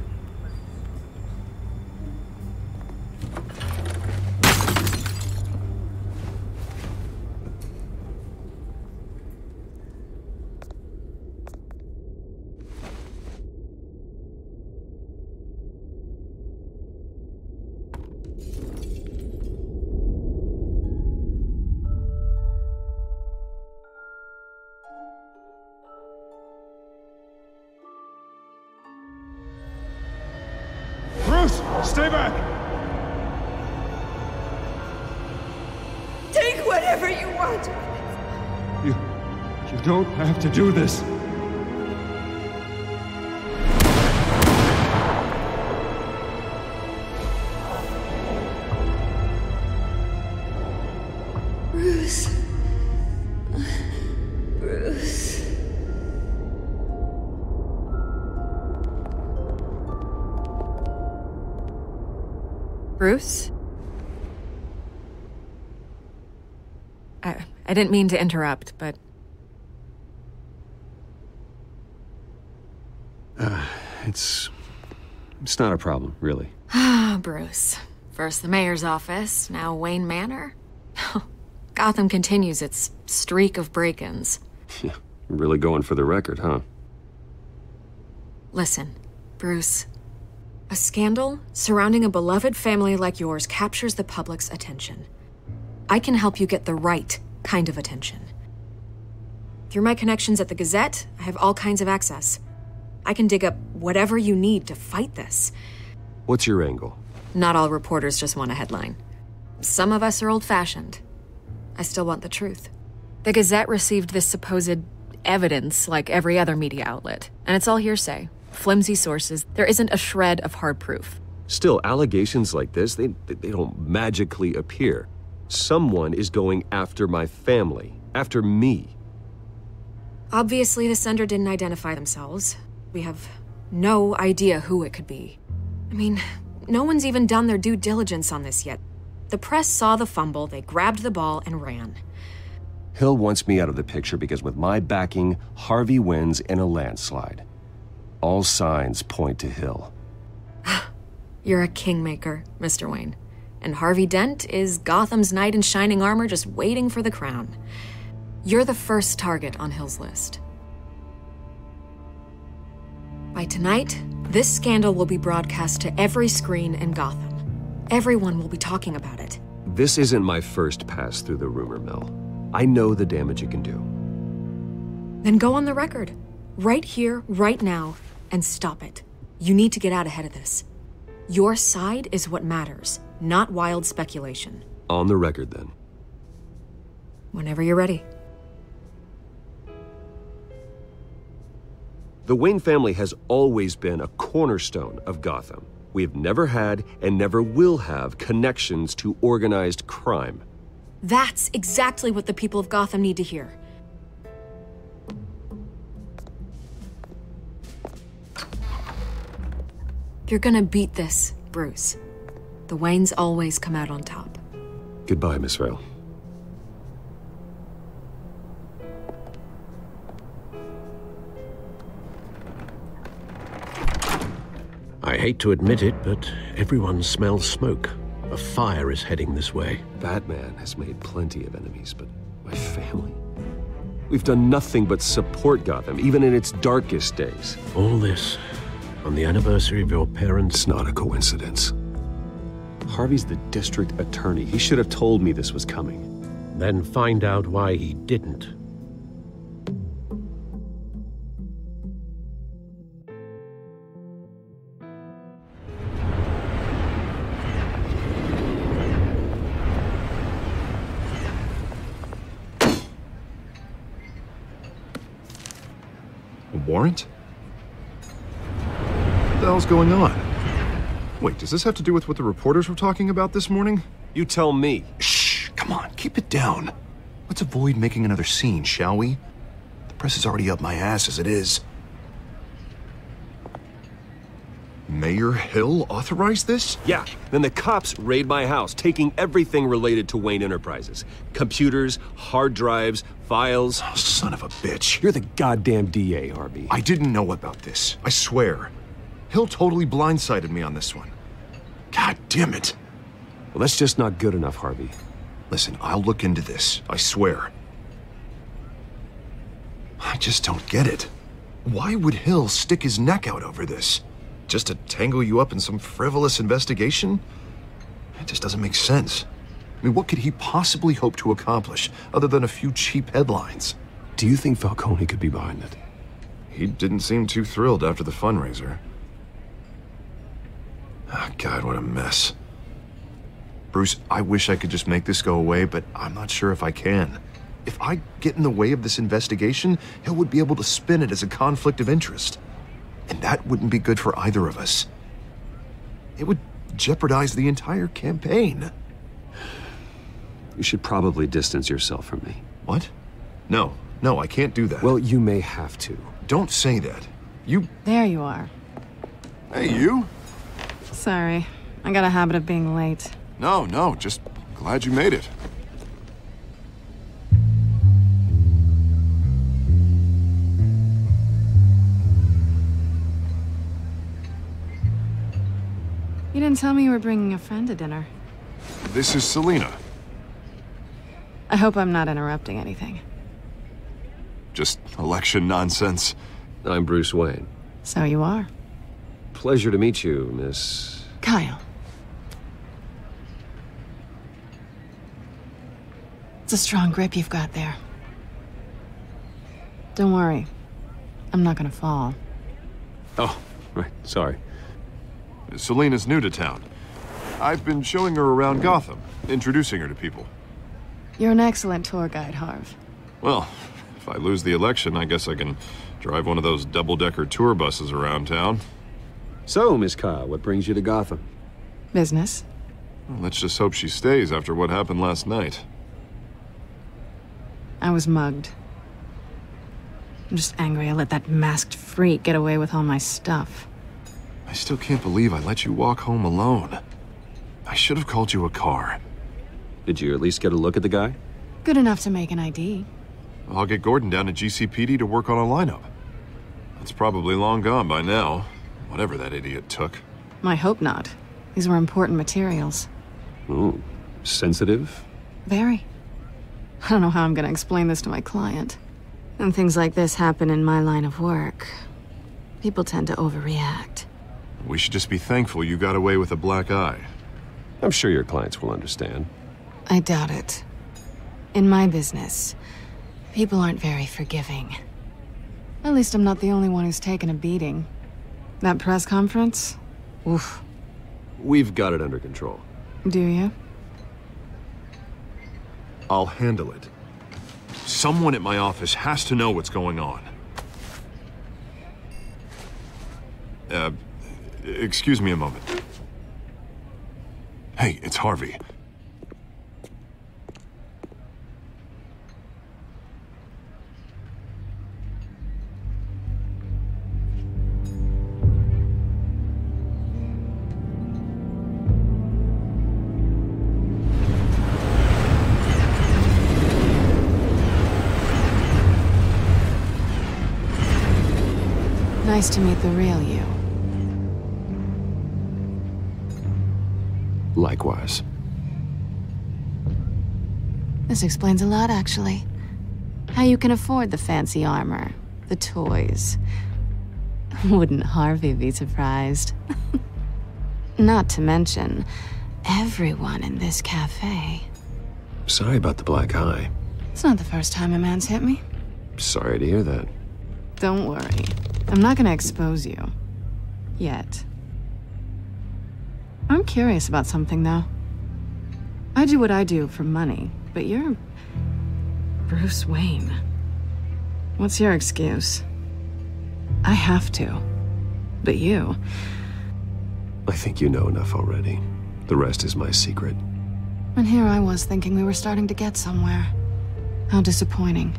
Stay back! Take whatever you want. You don't have to do this. Bruce. Bruce. Bruce? I didn't mean to interrupt, but... It's not a problem, really. Ah, Bruce. First the mayor's office, now Wayne Manor. Gotham continues its streak of break-ins. Yeah, really going for the record, huh? Listen, Bruce. A scandal surrounding a beloved family like yours captures the public's attention. I can help you get the right kind of attention. Through my connections at the Gazette, I have all kinds of access. I can dig up whatever you need to fight this. What's your angle? Not all reporters just want a headline. Some of us are old-fashioned. I still want the truth. The Gazette received this supposed evidence like every other media outlet, and it's all hearsay. Flimsy sources. There isn't a shred of hard proof. Still, allegations like this, they don't magically appear. Someone is going after my family, after me. Obviously, the sender didn't identify themselves. We have no idea who it could be. I mean, no one's even done their due diligence on this yet. The press saw the fumble, they grabbed the ball and ran. Hill wants me out of the picture because with my backing, Harvey wins in a landslide. All signs point to Hill. You're a kingmaker, Mr. Wayne. And Harvey Dent is Gotham's knight in shining armor just waiting for the crown. You're the first target on Hill's list. By tonight, this scandal will be broadcast to every screen in Gotham. Everyone will be talking about it. This isn't my first pass through the rumor mill. I know the damage it can do. Then go on the record. Right here, right now, and stop it. You need to get out ahead of this. Your side is what matters, not wild speculation. On the record, then. Whenever you're ready. The Wayne family has always been a cornerstone of Gotham. We have never had and never will have connections to organized crime. That's exactly what the people of Gotham need to hear. You're gonna beat this, Bruce. The Waynes always come out on top. Goodbye, Miss Vale. I hate to admit it, but everyone smells smoke. A fire is heading this way. Batman has made plenty of enemies, but my family? We've done nothing but support Gotham, even in its darkest days. All this on the anniversary of your parents'... It's not a coincidence. Harvey's the district attorney. He should have told me this was coming. Then find out why he didn't. A warrant? What the hell's going on? Wait, does this have to do with what the reporters were talking about this morning? You tell me. Shh, come on, keep it down. Let's avoid making another scene, shall we? The press is already up my ass as it is. Mayor Hill authorized this? Yeah, then the cops raid my house, taking everything related to Wayne Enterprises. Computers, hard drives, files. Oh, son of a bitch. You're the goddamn DA, Harvey. I didn't know about this, I swear. Hill totally blindsided me on this one. God damn it. Well, that's just not good enough, Harvey. Listen, I'll look into this, I swear. I just don't get it. Why would Hill stick his neck out over this? Just to tangle you up in some frivolous investigation? It just doesn't make sense. I mean, what could he possibly hope to accomplish other than a few cheap headlines? Do you think Falcone could be behind it? He didn't seem too thrilled after the fundraiser. Oh, God, what a mess. Bruce, I wish I could just make this go away, but I'm not sure if I can. If I get in the way of this investigation, Hill would be able to spin it as a conflict of interest. And that wouldn't be good for either of us. It would jeopardize the entire campaign. You should probably distance yourself from me. What? No, I can't do that. Well, you may have to. Don't say that. You... There you are. Hey, you? Sorry. I got a habit of being late. No, just glad you made it. You didn't tell me you were bringing a friend to dinner. This is Selina. I hope I'm not interrupting anything. Just election nonsense. I'm Bruce Wayne. So you are. Pleasure to meet you, Miss... Kyle. It's a strong grip you've got there. Don't worry. I'm not gonna fall. Oh, right. Sorry. Selina's new to town. I've been showing her around Gotham, introducing her to people. You're an excellent tour guide, Harv. Well, if I lose the election, I guess I can drive one of those double-decker tour buses around town. So, Miss Kyle, what brings you to Gotham? Business. Well, let's just hope she stays after what happened last night. I was mugged. I'm just angry I let that masked freak get away with all my stuff. I still can't believe I let you walk home alone. I should have called you a car. Did you at least get a look at the guy? Good enough to make an ID. I'll get Gordon down to GCPD to work on a lineup. It's probably long gone by now, whatever that idiot took. I hope not. These were important materials. Ooh, sensitive? Very. I don't know how I'm gonna explain this to my client. And things like this happen in my line of work. People tend to overreact. We should just be thankful you got away with a black eye. I'm sure your clients will understand. I doubt it. In my business, people aren't very forgiving. At least I'm not the only one who's taken a beating. That press conference? Oof. We've got it under control. Do you? I'll handle it. Someone at my office has to know what's going on. Excuse me a moment. Hey, it's Harvey. Nice to meet the real you. Likewise. This explains a lot, actually. How you can afford the fancy armor, the toys. Wouldn't Harvey be surprised? Not to mention, everyone in this cafe. Sorry about the black eye. It's not the first time a man's hit me. Sorry to hear that. Don't worry. I'm not gonna expose you. Yet. I'm curious about something, though. I do what I do for money, but you're... Bruce Wayne. What's your excuse? I have to. But you... I think you know enough already. The rest is my secret. And here I was thinking we were starting to get somewhere. How disappointing.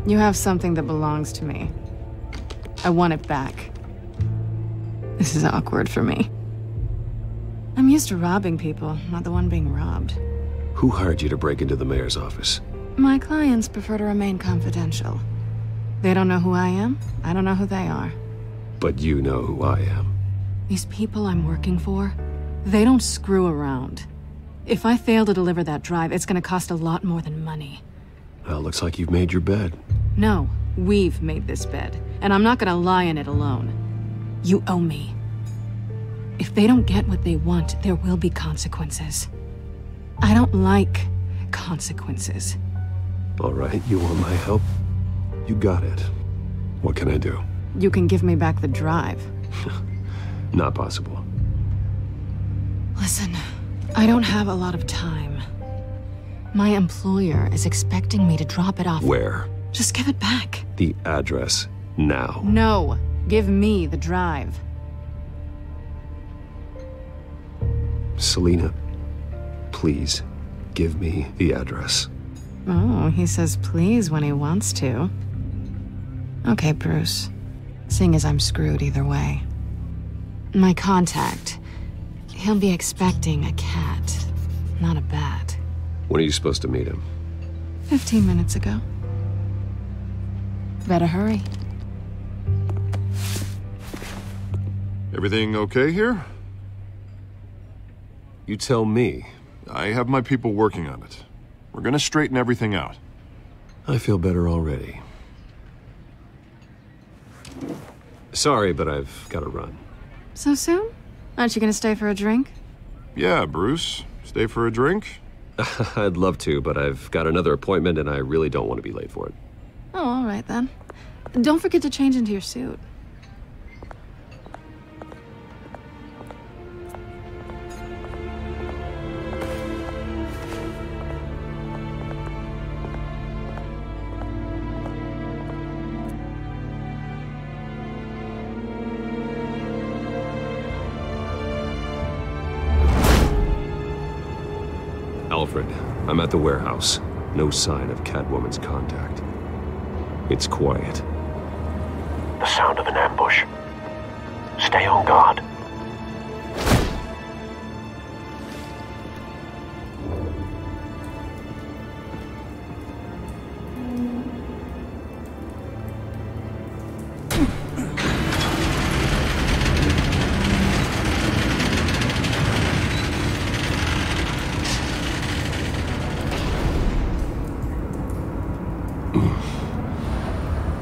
You have something that belongs to me. I want it back. This is awkward for me. I'm used to robbing people, not the one being robbed. Who hired you to break into the mayor's office? My clients prefer to remain confidential. They don't know who I am, I don't know who they are. But you know who I am. These people I'm working for, they don't screw around. If I fail to deliver that drive, it's gonna cost a lot more than money. Well, looks like you've made your bed. No, we've made this bed, and I'm not gonna lie in it alone. You owe me. If they don't get what they want, there will be consequences. I don't like consequences. All right, you want my help? You got it. What can I do? you can give me back the drive. Not possible. Listen, I don't have a lot of time. My employer is expecting me to drop it off. Where? Just give it back. The address, now. No, give me the drive. Selina, please, give me the address. Oh, he says please when he wants to. Okay, Bruce. Seeing as I'm screwed either way. My contact. He'll be expecting a cat, not a bat. When are you supposed to meet him? 15 minutes ago. Better hurry. Everything okay here? You tell me. I have my people working on it. We're gonna straighten everything out. I feel better already. Sorry, but I've got to run. So soon? Aren't you gonna stay for a drink? Yeah, Bruce. Stay for a drink? I'd love to, but I've got another appointment and I really don't want to be late for it. Oh, all right then. Don't forget to change into your suit. Alfred, I'm at the warehouse. No sign of Catwoman's contact. It's quiet. The sound of an ambush. Stay on guard.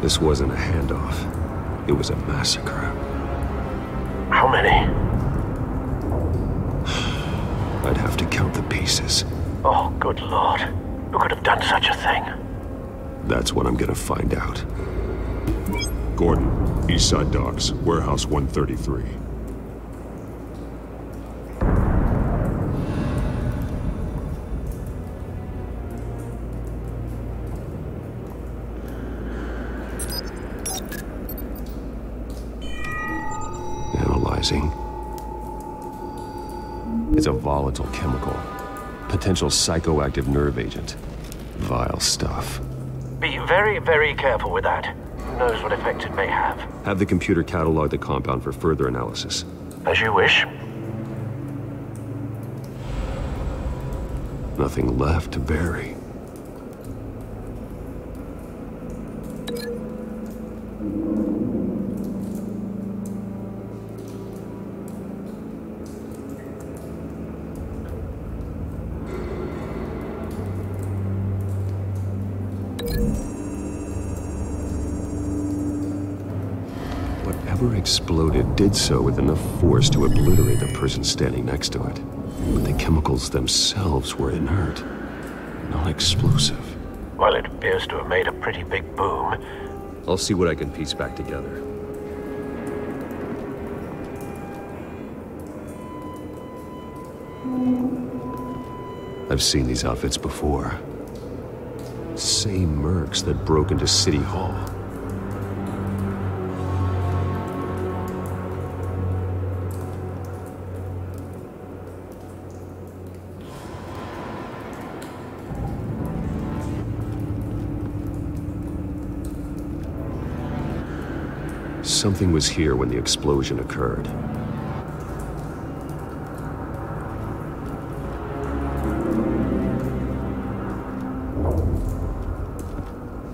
This wasn't a handoff. It was a massacre. How many? I'd have to count the pieces. Oh, good Lord. Who could have done such a thing? That's what I'm gonna find out. Gordon, Eastside Docks, Warehouse 133. Analyzing. It's a volatile chemical. Potential psychoactive nerve agent. Vile stuff. Be very, very careful with that. Who knows what effect it may have. Have the computer catalog the compound for further analysis. As you wish. Nothing left to bury. Whatever exploded did so with enough force to obliterate the person standing next to it. But the chemicals themselves were inert, not explosive. Well, it appears to have made a pretty big boom. I'll see what I can piece back together. I've seen these outfits before. Same mercs that broke into City Hall. Something was here when the explosion occurred.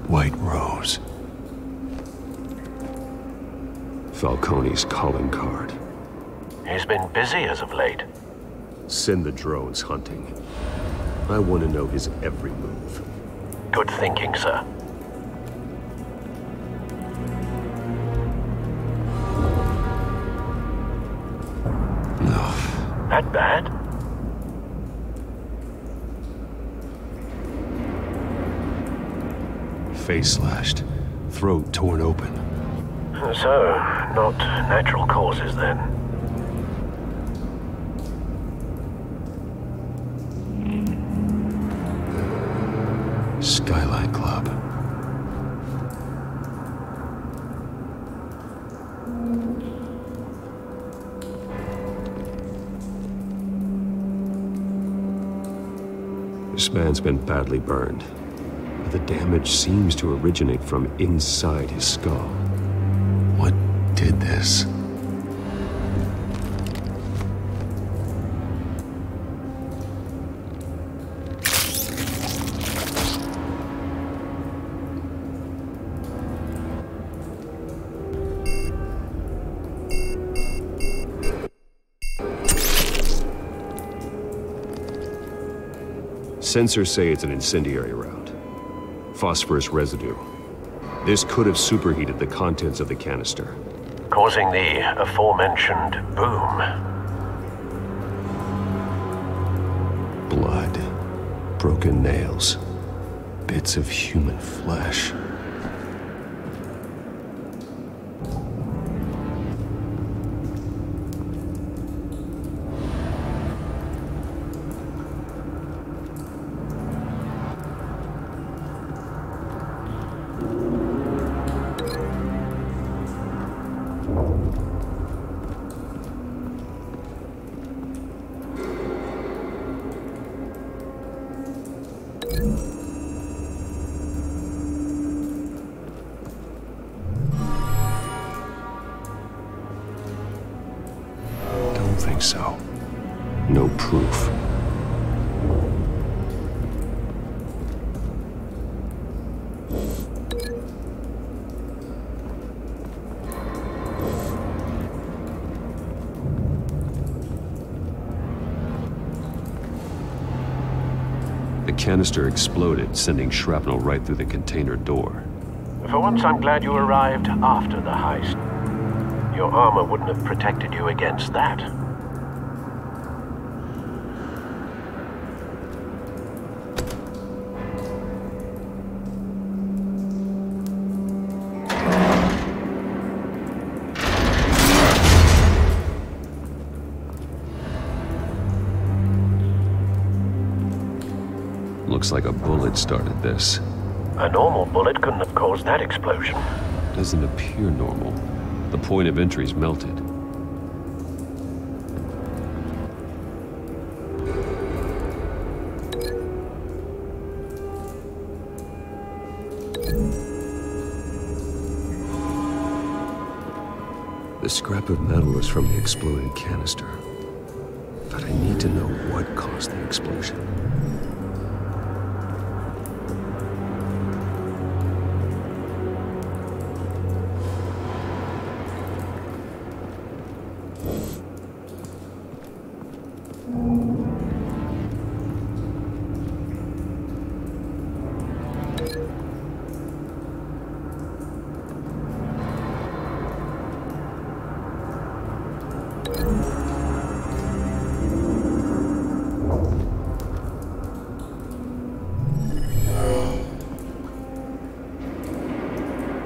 White Rose. Falcone's calling card. He's been busy as of late. Send the drones hunting. I want to know his every move. Good thinking, sir. That bad? Face slashed, throat torn open. So, not natural causes then? Skyline Club. This man's been badly burned, but the damage seems to originate from inside his skull. What did this? Sensors say it's an incendiary round. Phosphorus residue. This could have superheated the contents of the canister, causing the aforementioned boom. Blood, broken nails, bits of human flesh. So, no proof. The canister exploded, sending shrapnel right through the container door. For once, I'm glad you arrived after the heist. Your armor wouldn't have protected you against that. Looks like a bullet started this. A normal bullet couldn't have caused that explosion. Doesn't appear normal. The point of entry's melted. The scrap of metal is from the exploded canister. But I need to know what caused the explosion.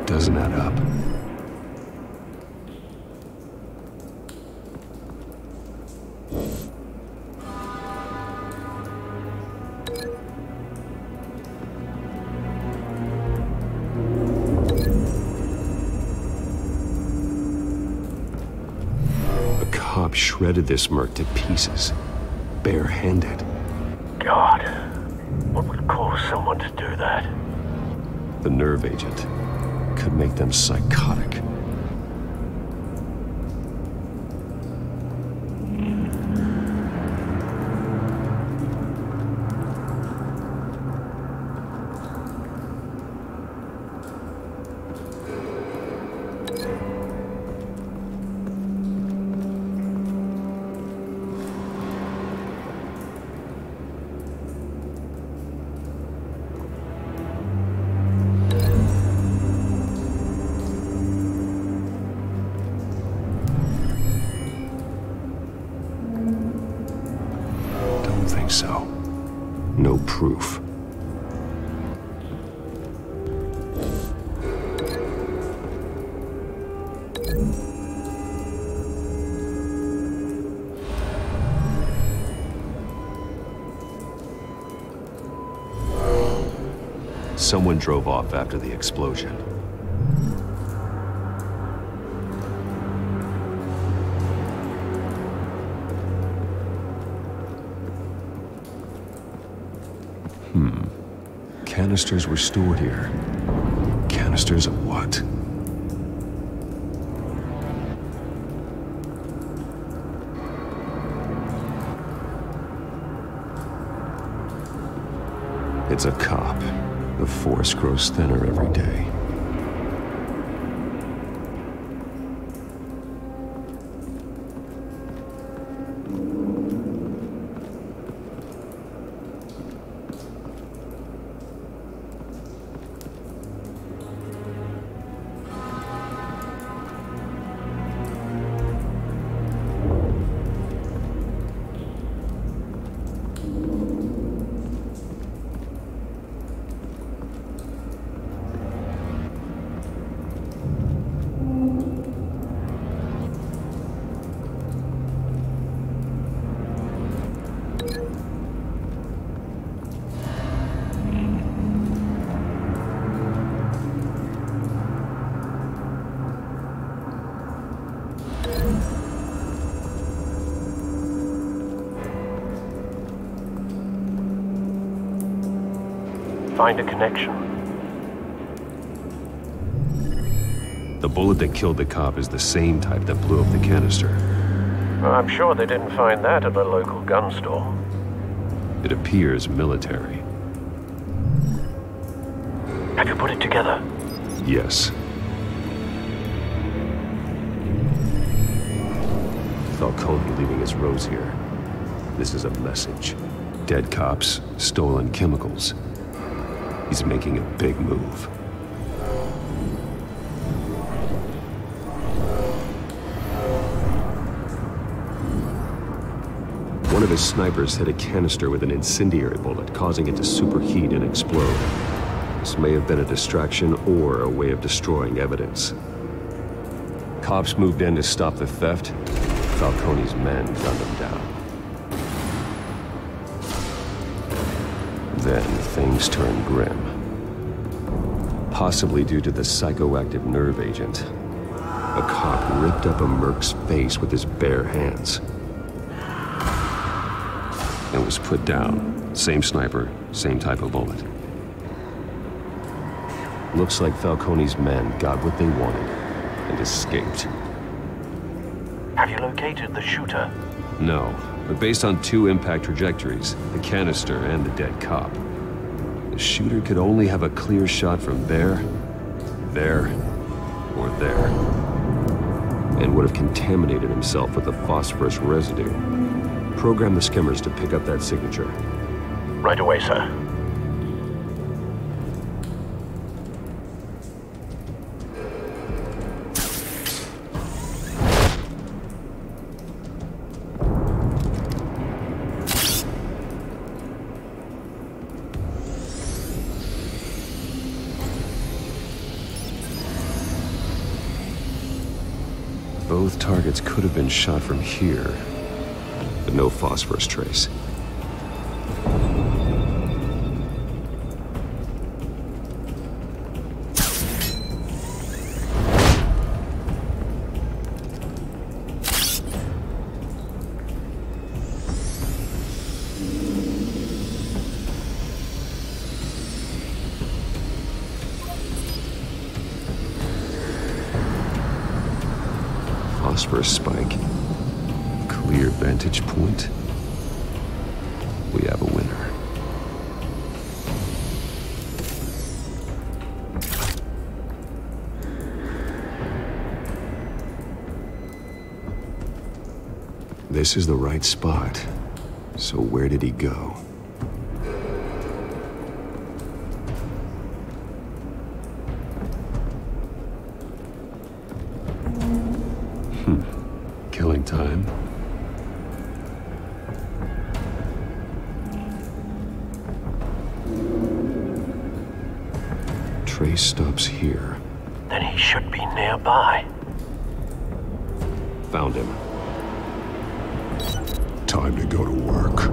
Doesn't add up. A cop shredded this merc to pieces, bare-handed. God, what would cause someone to do that? The nerve agent could make them psychotic. So, no proof. someone drove off after the explosion. Canisters were stored here. Canisters of what? It's a cop. The force grows thinner every day. Find a connection. The bullet that killed the cop is the same type that blew up the canister. I'm sure they didn't find that at a local gun store. It appears military. Have you put it together? Yes. Falcone leaving his rose here. This is a message. Dead cops, stolen chemicals. He's making a big move. One of his snipers hit a canister with an incendiary bullet, causing it to superheat and explode. This may have been a distraction or a way of destroying evidence. Cops moved in to stop the theft. Falcone's men gunned him down. Then things turned grim. Possibly due to the psychoactive nerve agent. A cop ripped up a merc's face with his bare hands. And was put down. Same sniper, same type of bullet. Looks like Falcone's men got what they wanted and escaped. Have you located the shooter? No, but based on 2 impact trajectories, the canister and the dead cop, the shooter could only have a clear shot from there, or there, and would have contaminated himself with the phosphorus residue. Program the skimmers to pick up that signature. Right away, sir. Both targets could have been shot from here, but no phosphorus trace. Phosphorus spike. Clear vantage point. We have a winner. This is the right spot. So where did he go? Killing time. Trace stops here. Then he should be nearby. Found him. Time to go to work.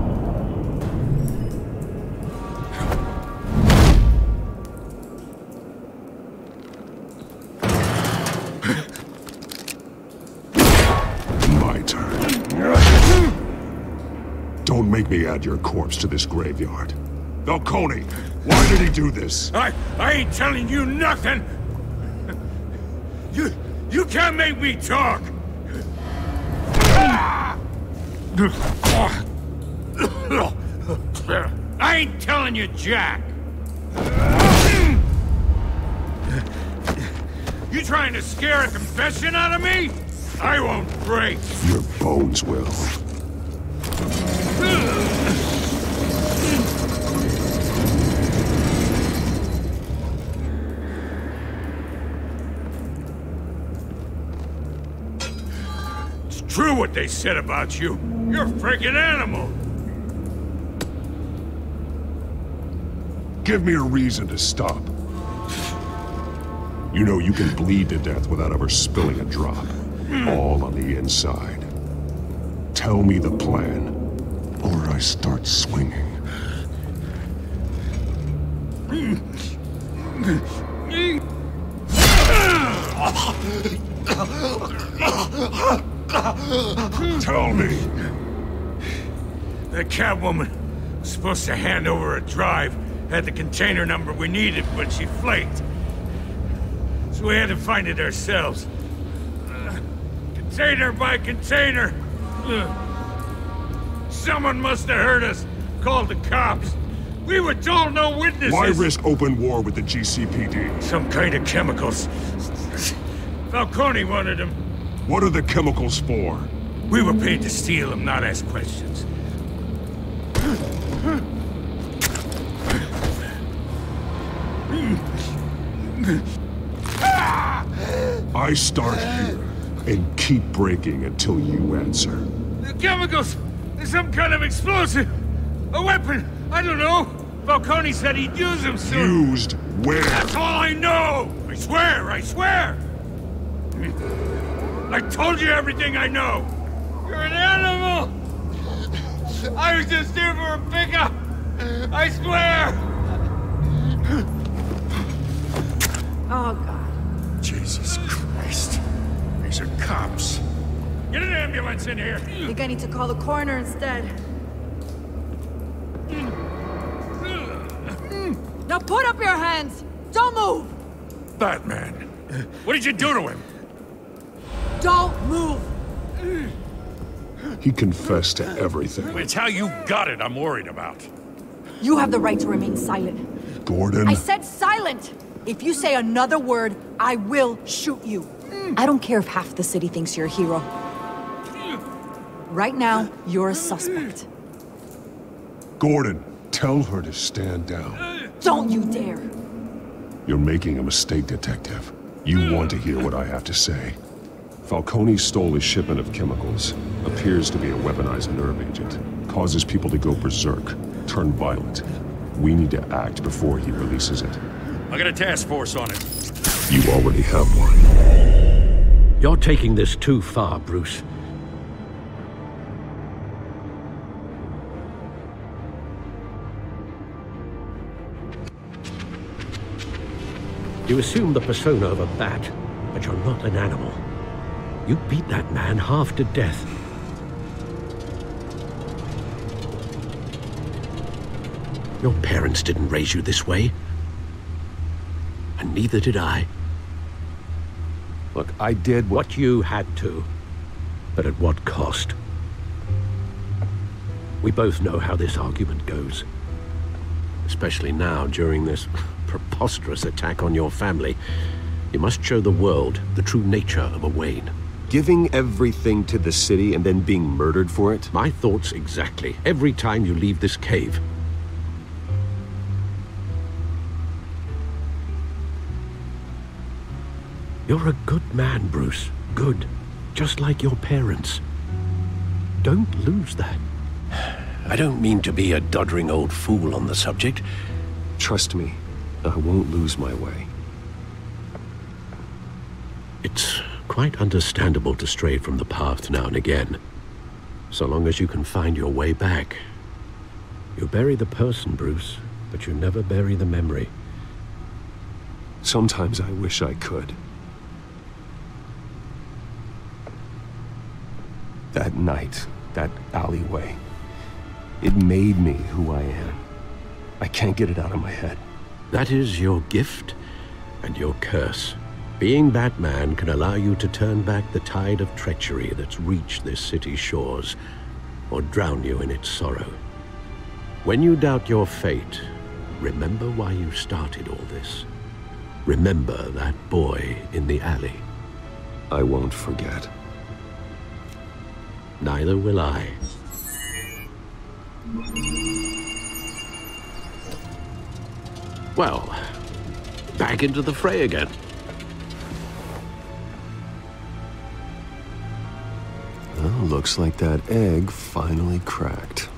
make me add your corpse to this graveyard. Falcone, why did he do this? I ain't telling you nothing! You can't make me talk! I ain't telling you jack! You trying to scare a confession out of me? I won't break! Your bones will. It's true what they said about you. You're a freaking animal! Give me a reason to stop. You know you can bleed to death without ever spilling a drop. All on the inside. Tell me the plan, or I start swinging. Tell me. The Catwoman was supposed to hand over a drive, had the container number we needed, but she flaked. So we had to find it ourselves. Container by container. Someone must have heard us, called the cops. We were told no witnesses. Why risk open war with the GCPD? Some kind of chemicals. Falcone wanted them. What are the chemicals for? We were paid to steal them, not ask questions. I start here and keep breaking until you answer. The chemicals! There's some kind of explosive! A weapon! I don't know! Falcone said he'd use them soon! Used where? That's all I know! I swear! I swear! I told you everything I know! You're an animal! I was just here for a pickup! I swear! Oh, God. Jesus Christ. These are cops. Get an ambulance in here! I think I need to call the coroner instead. Now put up your hands! Don't move! Batman, what did you do to him? Don't move! He confessed to everything. It's how you got it I'm worried about. You have the right to remain silent. Gordon? I said silent! If you say another word, I will shoot you. I don't care if half the city thinks you're a hero. Right now, you're a suspect. Gordon, tell her to stand down. Don't you dare! You're making a mistake, Detective. You want to hear what I have to say. Falcone stole a shipment of chemicals. Appears to be a weaponized nerve agent. Causes people to go berserk, turn violent. We need to act before he releases it. I got a task force on it. You already have one. You're taking this too far, Bruce. You assume the persona of a bat, but you're not an animal. You beat that man half to death. Your parents didn't raise you this way. And neither did I. Look, I did what you had to. But at what cost? We both know how this argument goes. Especially now, during this preposterous attack on your family. You must show the world the true nature of a Wayne. Giving everything to the city and then being murdered for it? My thoughts exactly. Every time you leave this cave. You're a good man, Bruce. Good. Just like your parents. Don't lose that. I don't mean to be a doddering old fool on the subject. Trust me, I won't lose my way. It's quite understandable to stray from the path now and again. So long as you can find your way back. You bury the person, Bruce, but you never bury the memory. Sometimes I wish I could. That night, that alleyway. It made me who I am. I can't get it out of my head. That is your gift and your curse. Being Batman can allow you to turn back the tide of treachery that's reached this city's shores, or drown you in its sorrow. When you doubt your fate, remember why you started all this. Remember that boy in the alley. I won't forget. Neither will I. Well, back into the fray again. Well, looks like that egg finally cracked.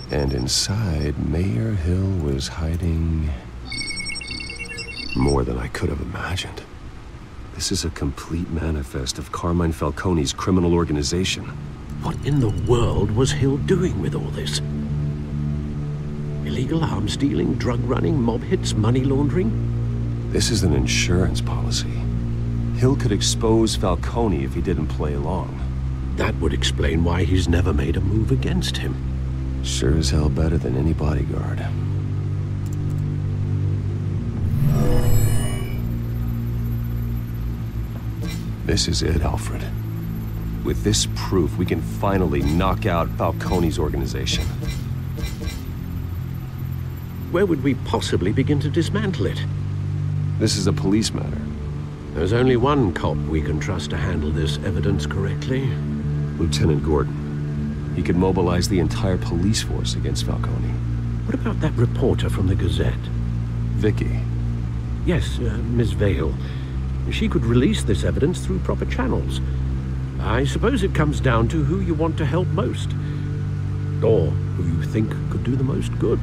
And inside, Mayor Hill was hiding more than I could have imagined. This is a complete manifest of Carmine Falcone's criminal organization. What in the world was Hill doing with all this? Illegal arms dealing, drug running, mob hits, money laundering? This is an insurance policy. Hill could expose Falcone if he didn't play along. That would explain why he's never made a move against him. Sure as hell better than any bodyguard. This is it, Alfred. With this proof, we can finally knock out Falcone's organization. Where would we possibly begin to dismantle it? This is a police matter. There's only one cop we can trust to handle this evidence correctly. Lieutenant Gordon. He could mobilize the entire police force against Falcone. What about that reporter from the Gazette? Vicky. Yes, Miss Vale. She could release this evidence through proper channels. I suppose it comes down to who you want to help most. Or who you think could do the most good.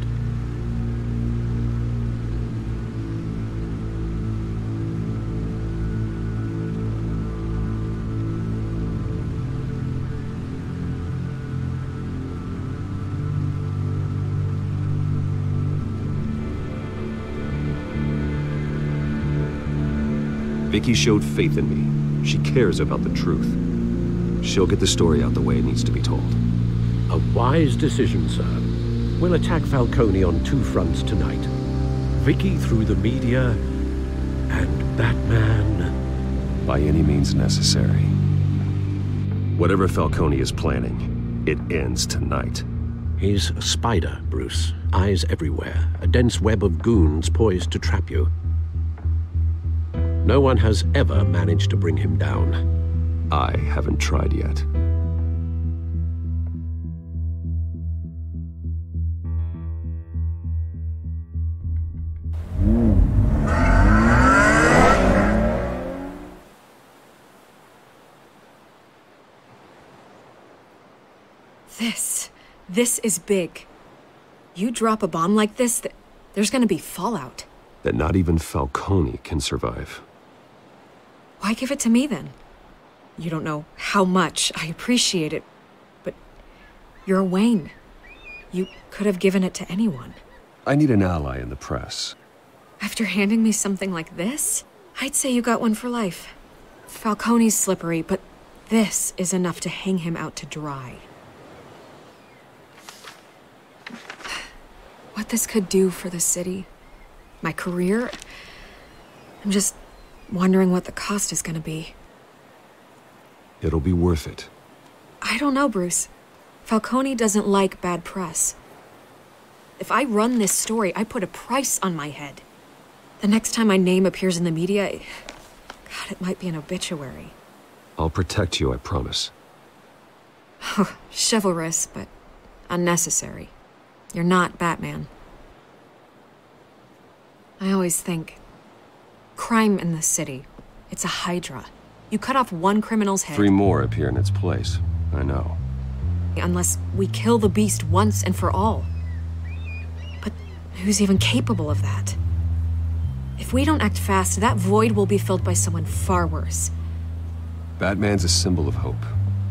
Vicky showed faith in me. She cares about the truth. She'll get the story out the way it needs to be told. A wise decision, sir. We'll attack Falcone on two fronts tonight. Vicky through the media, and Batman... by any means necessary. Whatever Falcone is planning, it ends tonight. He's a spider, Bruce. Eyes everywhere. A dense web of goons poised to trap you. No one has ever managed to bring him down. I haven't tried yet. This is big. You drop a bomb like this, there's gonna be fallout. That not even Falcone can survive. Why give it to me, then? You don't know how much I appreciate it, but you're Wayne. You could have given it to anyone. I need an ally in the press. After handing me something like this, I'd say you got one for life. Falcone's slippery, but this is enough to hang him out to dry. What this could do for the city, my career, I'm just wondering what the cost is gonna be. It'll be worth it. I don't know, Bruce. Falcone doesn't like bad press. If I run this story, I put a price on my head. The next time my name appears in the media, God, it might be an obituary. I'll protect you, I promise. Chivalrous, but unnecessary. You're not Batman. I always think, crime in the city, it's a hydra. You cut off one criminal's head... 3 more appear in its place. I know. Unless we kill the beast once and for all. But who's even capable of that? If we don't act fast, that void will be filled by someone far worse. Batman's a symbol of hope,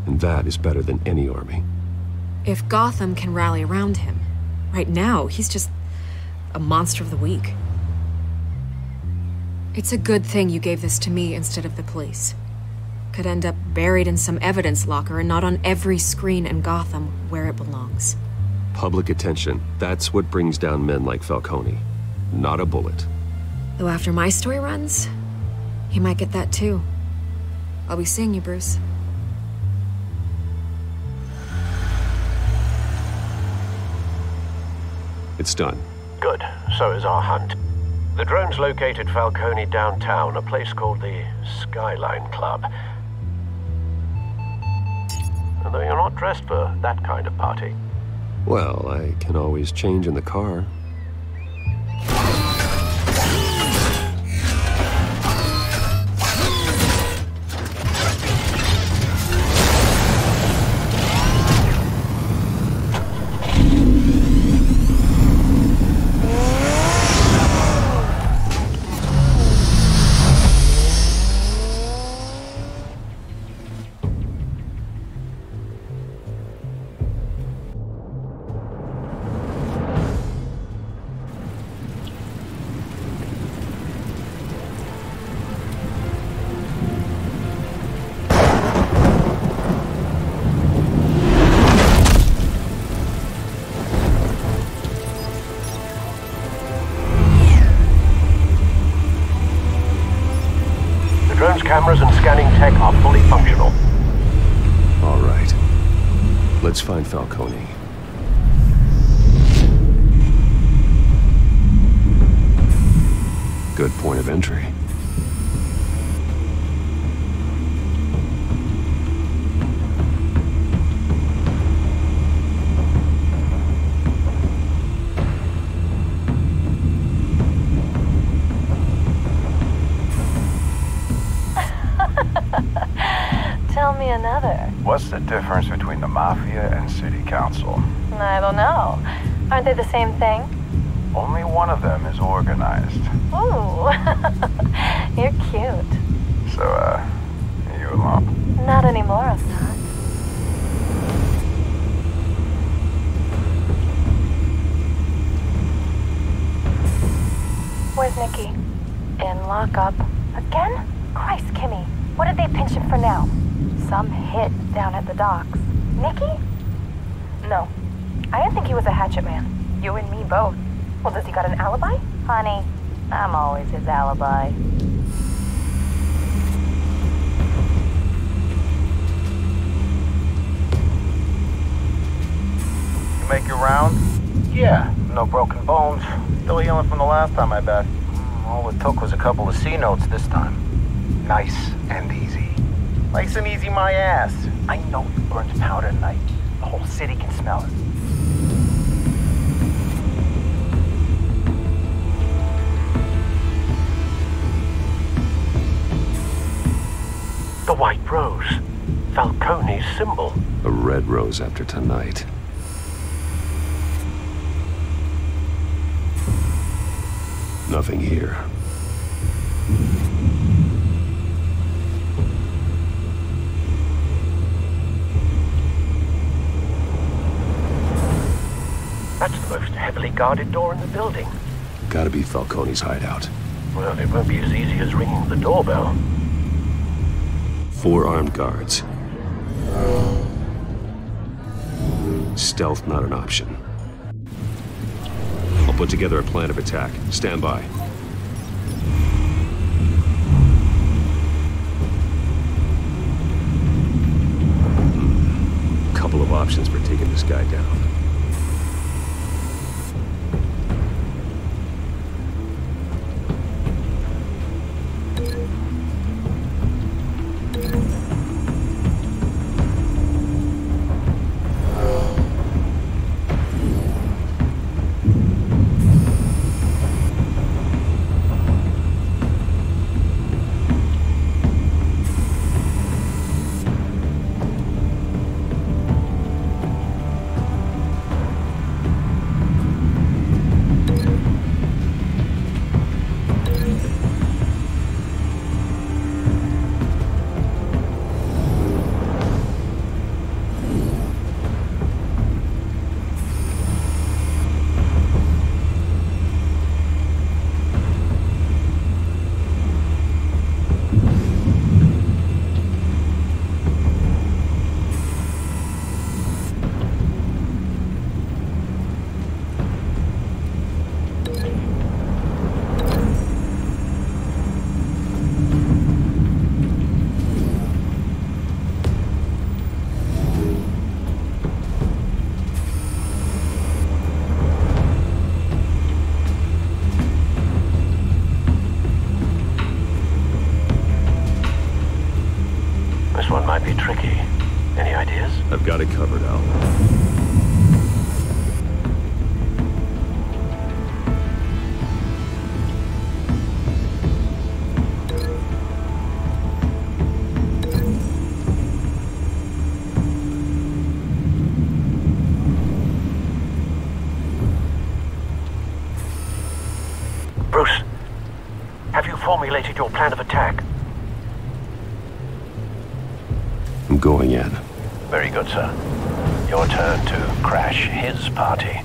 and that is better than any army. If Gotham can rally around him, right now, he's just a monster of the week. It's a good thing you gave this to me instead of the police. Could end up buried in some evidence locker and not on every screen in Gotham where it belongs. Public attention. That's what brings down men like Falcone. Not a bullet. Though after my story runs, he might get that too. I'll be seeing you, Bruce. It's done. Good. So is our hunt. The drone's located Falcone downtown, a place called the Skyline Club. Although you're not dressed for that kind of party. Well, I can always change in the car. Cameras and scanning tech are fully functional. All right. Let's find Falcone. Good point of entry. Tell me another. What's the difference between the Mafia and City Council? I don't know. Aren't they the same thing? Only one of them is organized. Ooh, you're cute. So, you a lump? Not anymore, I'm not. Where's Nikki? In lockup. Again? Christ, Kimmy. What did they pinch him for now? Some hit down at the docks. Nikki? No. I didn't think he was a hatchet man. You and me both. Well, does he got an alibi? Honey, I'm always his alibi. You make your round? Yeah, no broken bones. Still healing from the last time, I bet. All it took was a couple of C notes this time. Nice and easy. Nice and easy my ass. I know you burned powder tonight. The whole city can smell it. The white rose. Falcone's symbol. A red rose after tonight. Nothing here. That's the most heavily guarded door in the building. Gotta be Falcone's hideout. Well, it won't be as easy as ringing the doorbell. 4 armed guards. Stealth not an option. I'll put together a plan of attack. Stand by. Couple of options for taking this guy down. This one might be tricky. Any ideas? I've got it covered, Al. Bruce, have you formulated your plan of attack? I'm going in. Very good, sir. Your turn to crash his party.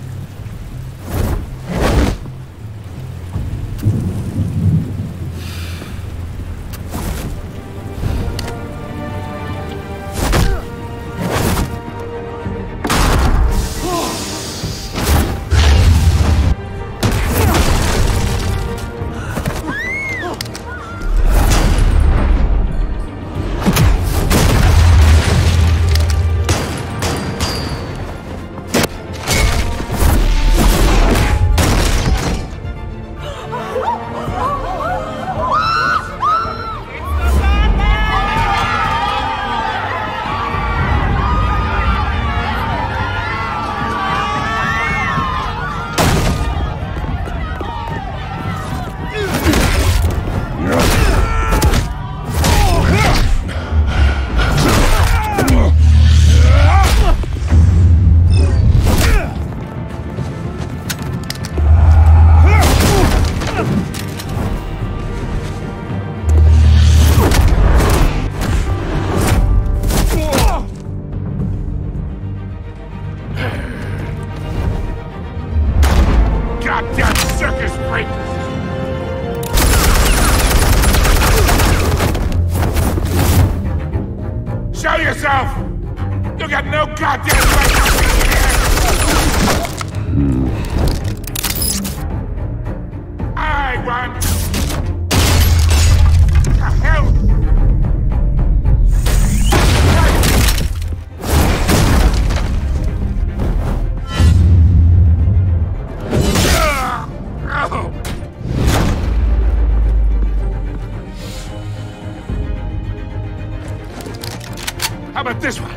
How about this one?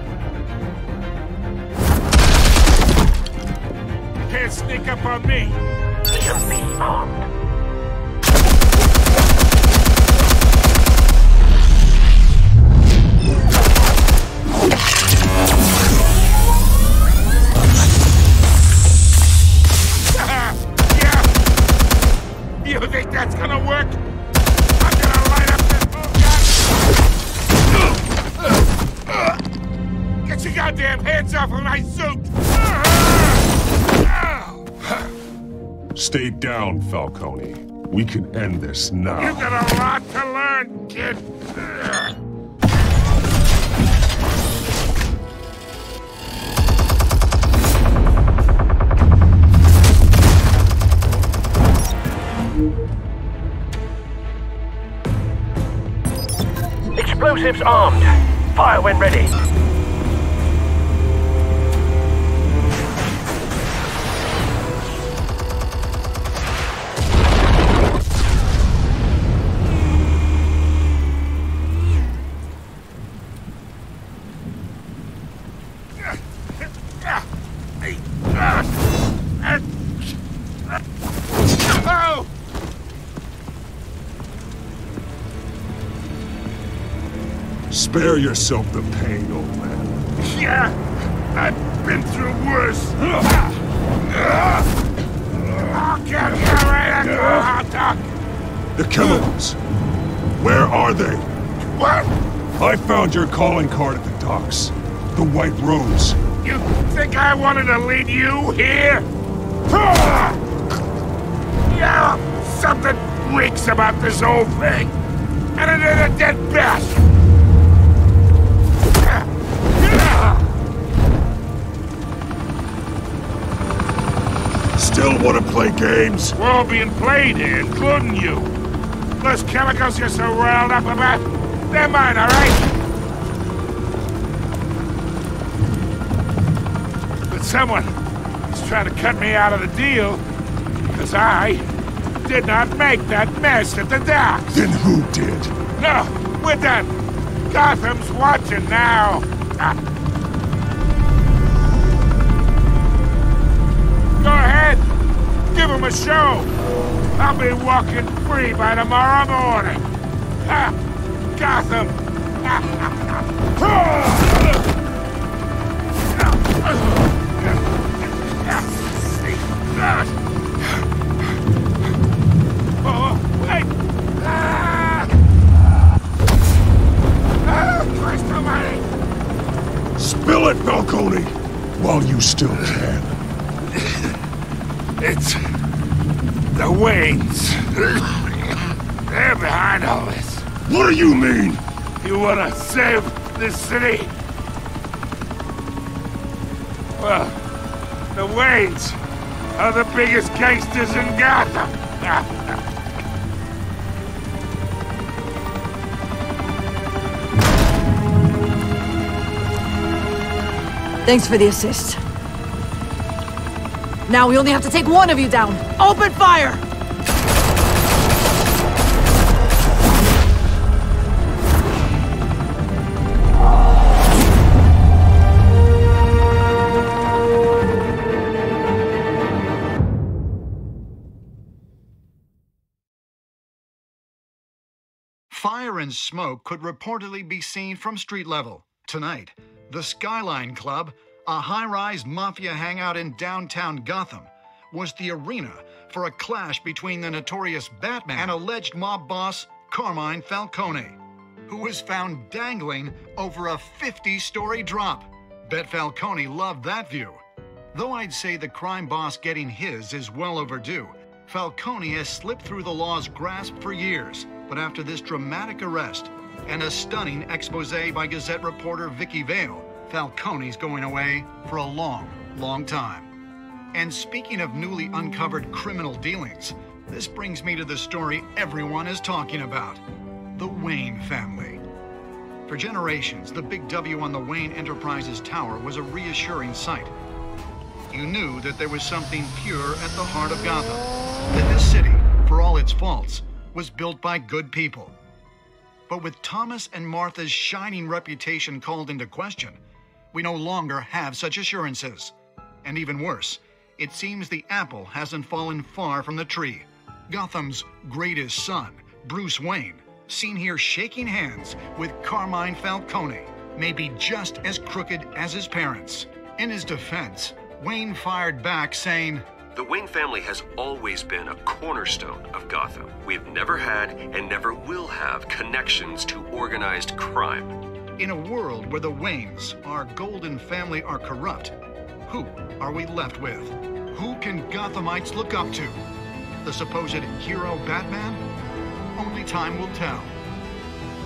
You can't sneak up on me. Be armed. Yeah. You think that's gonna work? I'm gonna light up this bullshit. Get your goddamn hands off of my suit! Stay down, Falcone. We can end this now. You got a lot to learn, kid. Explosives armed. Fire when ready. Spare yourself the pain, old man. Yeah, I've been through worse. I'll get you right into a hot dog. The chemicals. Where are they? What? I found your calling card at the docks. The White Rose. You think I wanted to lead you here? Yeah, something reeks about this whole thing. And it ain't a dead bat. Still want to play games? We're all being played here, including you. Those chemicals you're so riled up about, they're mine, all right? But someone is trying to cut me out of the deal because I did not make that mess at the docks. Then who did? No, we're done. Gotham's watching now! Go ahead! Give him a show! I'll be walking free by tomorrow morning! Ha! Gotham! Oh, wait! Christ almighty! Spill it, Falcone! While you still can. It's... the Waynes. They're behind all this. What do you mean? You wanna save this city? Well, the Waynes are the biggest gangsters in Gotham. Thanks for the assist. Now we only have to take one of you down. Open fire! Fire and smoke could reportedly be seen from street level. Tonight, the Skyline Club, a high-rise mafia hangout in downtown Gotham, was the arena for a clash between the notorious Batman and alleged mob boss Carmine Falcone, who was found dangling over a 50-story drop. Bet Falcone loved that view. Though I'd say the crime boss getting his is well overdue, Falcone has slipped through the law's grasp for years. But after this dramatic arrest and a stunning expose by Gazette reporter Vicky Vale, Falcone's going away for a long, long time. And speaking of newly uncovered criminal dealings, this brings me to the story everyone is talking about: the Wayne family. For generations, the big W on the Wayne Enterprises tower was a reassuring sight. You knew that there was something pure at the heart of Gotham, that this city, for all its faults, was built by good people. But with Thomas and Martha's shining reputation called into question, we no longer have such assurances. And even worse, it seems the apple hasn't fallen far from the tree. Gotham's greatest son, Bruce Wayne, seen here shaking hands with Carmine Falcone, may be just as crooked as his parents. In his defense, Wayne fired back saying, "The Wayne family has always been a cornerstone of Gotham. We've never had and never will have connections to organized crime." In a world where the Waynes, our golden family, are corrupt, who are we left with? Who can Gothamites look up to? The supposed hero Batman? Only time will tell.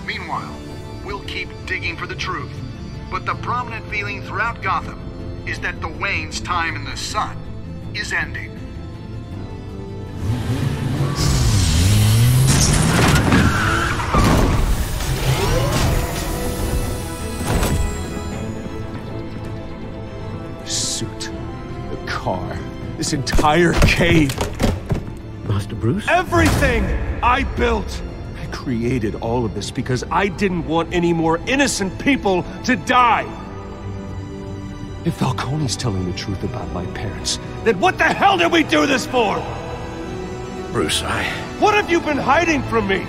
Meanwhile, we'll keep digging for the truth. But the prominent feeling throughout Gotham is that the Waynes' time in the sun is ending. The suit, the car, this entire cave. Master Bruce? Everything I built. I created all of this because I didn't want any more innocent people to die. If Falcone's telling the truth about my parents, then what the hell did we do this for? Bruce, What have you been hiding from me?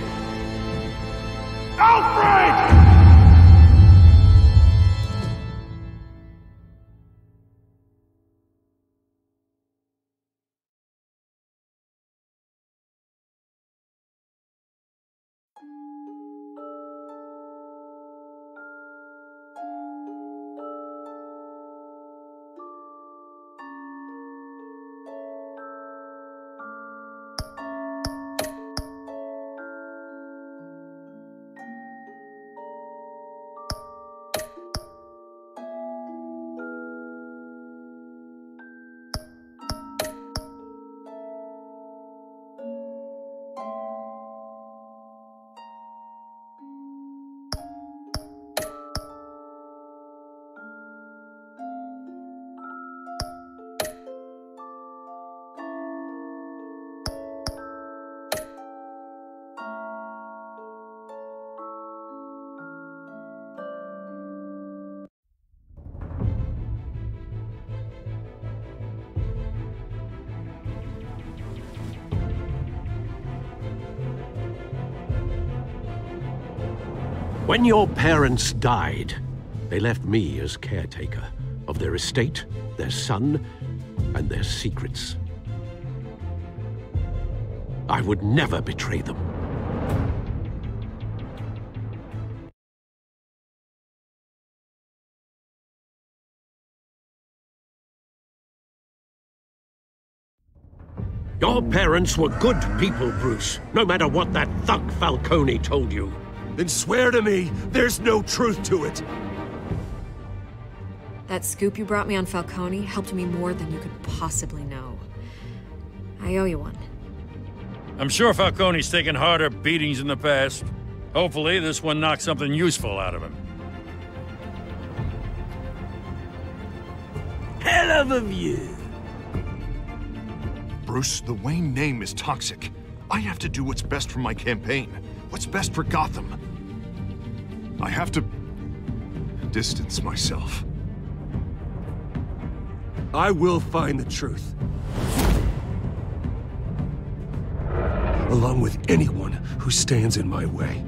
Alfred! When your parents died, they left me as caretaker of their estate, their son, and their secrets. I would never betray them. Your parents were good people, Bruce, no matter what that thug Falcone told you. Then swear to me there's no truth to it. That scoop you brought me on Falcone helped me more than you could possibly know. I owe you one. I'm sure Falcone's taken harder beatings in the past. Hopefully, this one knocks something useful out of him. Hell of a view. Bruce, the Wayne name is toxic. I have to do what's best for my campaign. What's best for Gotham. I have to distance myself. I will find the truth. Along with anyone who stands in my way.